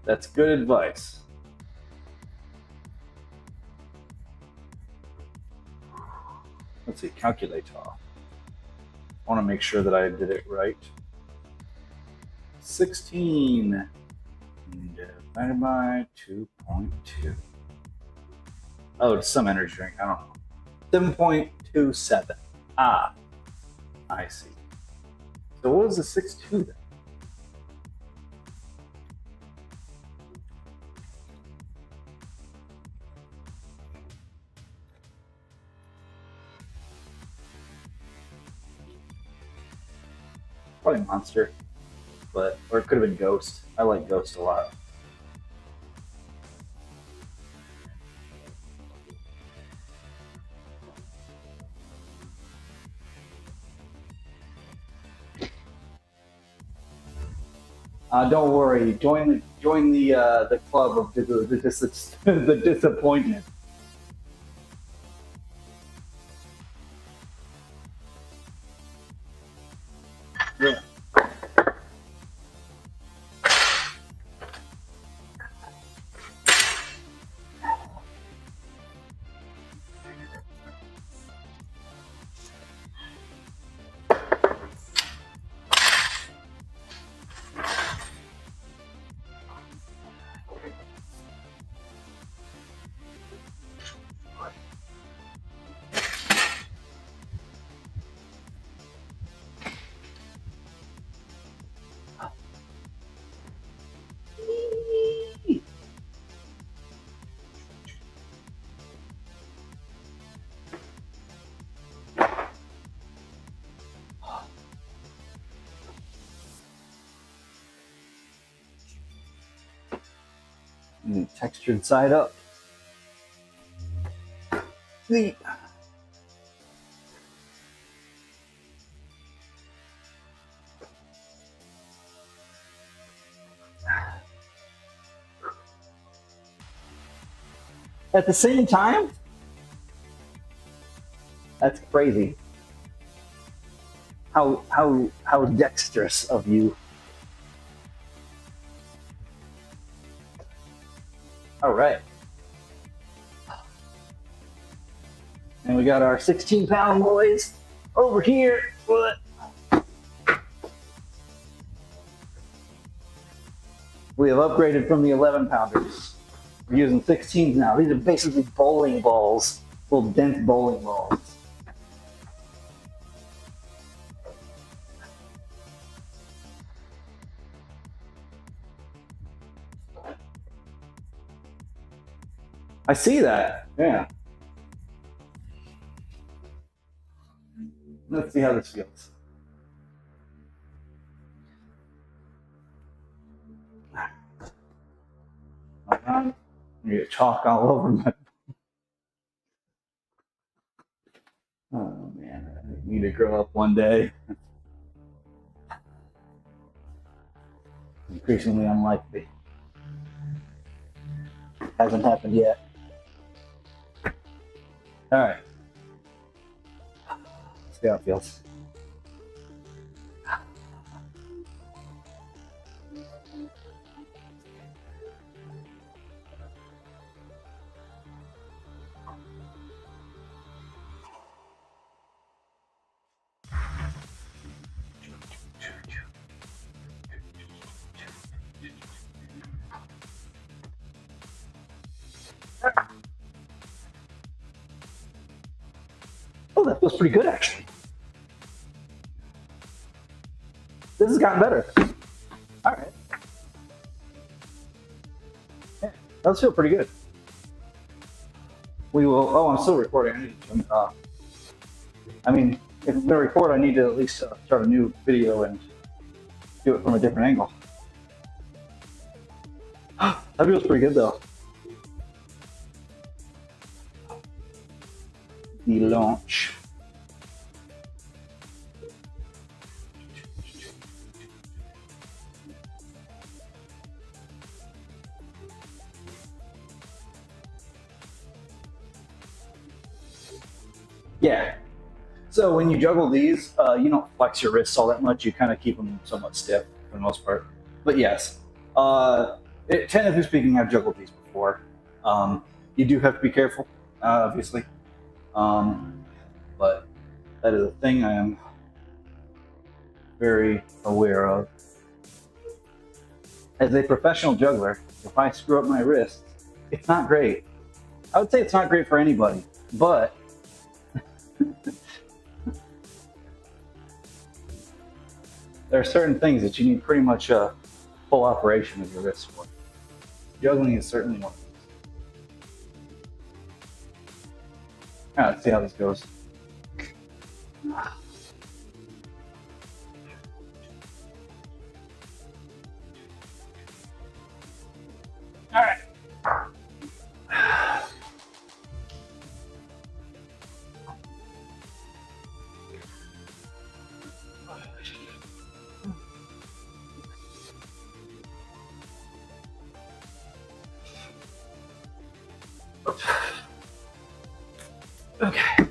A: That's good advice. Let's see, calculator. I want to make sure that I did it right. 16 divided by 2.2. Oh, it's some energy drink. I don't know. 7.27. Ah, I see. So what was the 6.2 then? Probably Monster, or it could have been Ghost. I like Ghost a lot. Don't worry. Join the club of the disappointment. Yeah. Textured side up. Neat. At the same time? That's crazy. How dexterous of you. All right. And we got our 16-pound boys over here. What? We have upgraded from the 11-pounders. We're using 16s now. These are basically bowling balls, little dense bowling balls. I see that. Yeah. Let's see how this feels. You get chalk all over my. Oh man, I need to grow up one day. Increasingly unlikely. Hasn't happened yet. All right. Let's see how it feels. Oh, that feels pretty good actually. This has gotten better. All right. Yeah, that does feel pretty good. We will. Oh, I'm still recording. I need to turn it off. I mean, if I'm gonna record, I need to at least start a new video and do it from a different angle. That feels pretty good though. The launch. Yeah. So when you juggle these, you don't flex your wrists all that much. You kind of keep them somewhat stiff for the most part. But yes, technically speaking, I've juggled these before. You do have to be careful, obviously. But that is a thing I am very aware of. As a professional juggler, if I screw up my wrist, it's not great. I would say it's not great for anybody, but there are certain things that you need pretty much a full operation of your wrist for. Juggling is certainly one of those. All right, let's see how this goes. All right. Okay.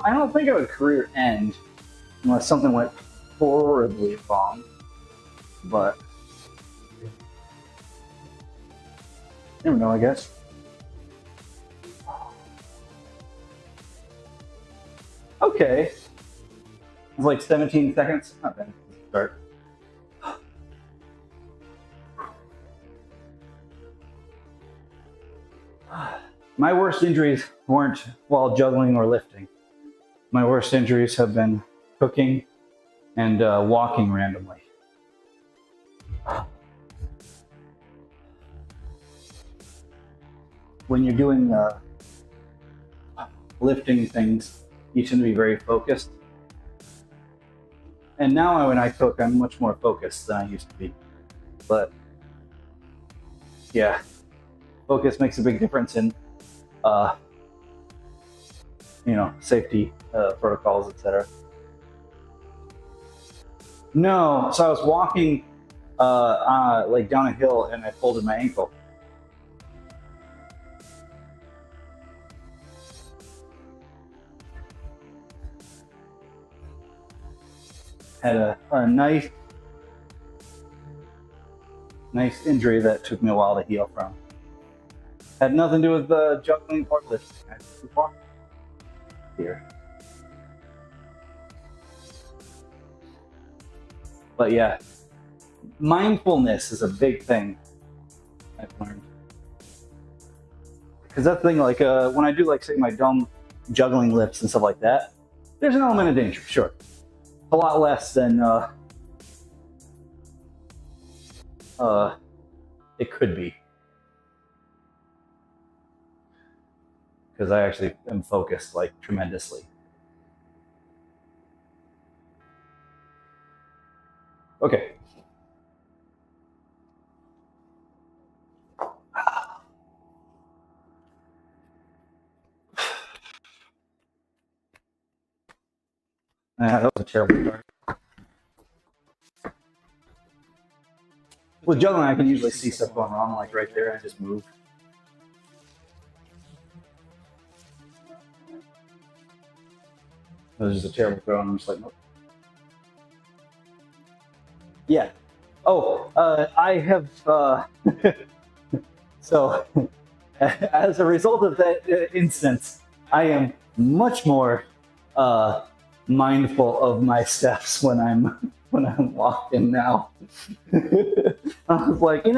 A: I don't think it would career end unless something went horribly wrong. But you never know, I guess. Okay. It's like 17 seconds. Not bad. Let's start. My worst injuries weren't while juggling or lifting. My worst injuries have been cooking and walking randomly. When you're doing lifting things, you tend to be very focused. And now when I cook, I'm much more focused than I used to be. But yeah, focus makes a big difference in safety protocols, etc. No, so I was walking like down a hill and I folded my ankle. Had a nice injury that took me a while to heal from. Had nothing to do with juggling or lifting. I just walked here. But yeah, mindfulness is a big thing I've learned. Because that's the thing, like when I do like say my dumb juggling lifts and stuff like that, there's an element of danger, sure. A lot less than It could be. Because I actually am focused like tremendously. Okay. That was a terrible start. With juggling, I can usually see stuff going wrong, like right there. I just move. That was just a terrible throw, and I'm just like, nope. Yeah. Oh, I have. So, as a result of that instance, I am much more mindful of my steps when I'm walking now. I was like, I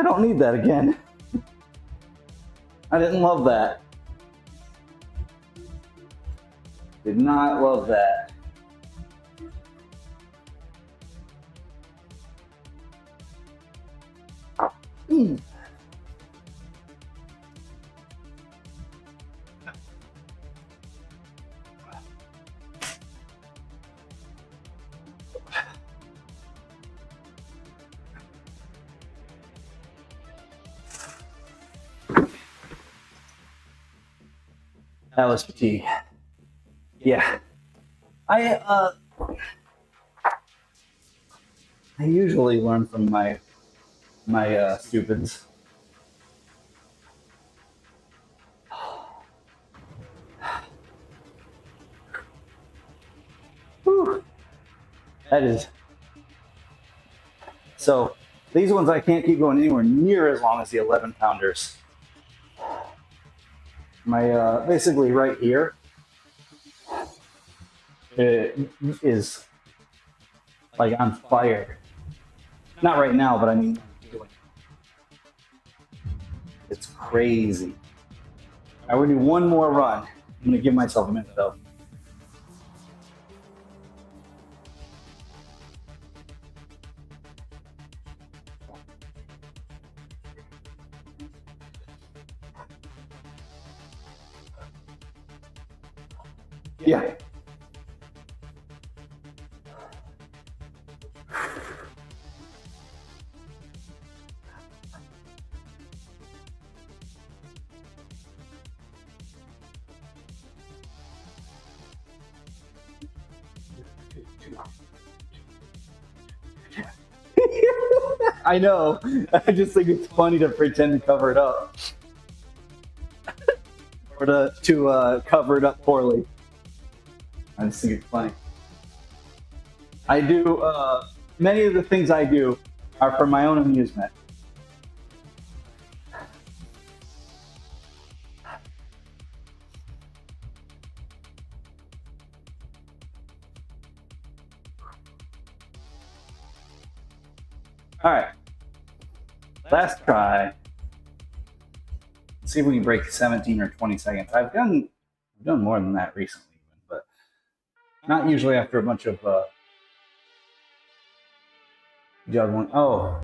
A: don't need that again. I didn't love that. Did not love that. That was fatigue. Yeah. I usually learn from my stupids. Whew. That is. So these ones I can't keep going anywhere near as long as the 11-pounders. My basically right here it is like on fire. Not right now, but I mean, it's crazy. I will do one more run. I'm gonna give myself a minute though. Yeah. I know. I just think it's funny to pretend to cover it up. Or to cover it up poorly. I just think it's funny. I do, many of the things I do are for my own amusement. All right, last try. Let's see if we can break 17 or 20 seconds. I've done more than that recently, but not usually after a bunch of juggling. Oh.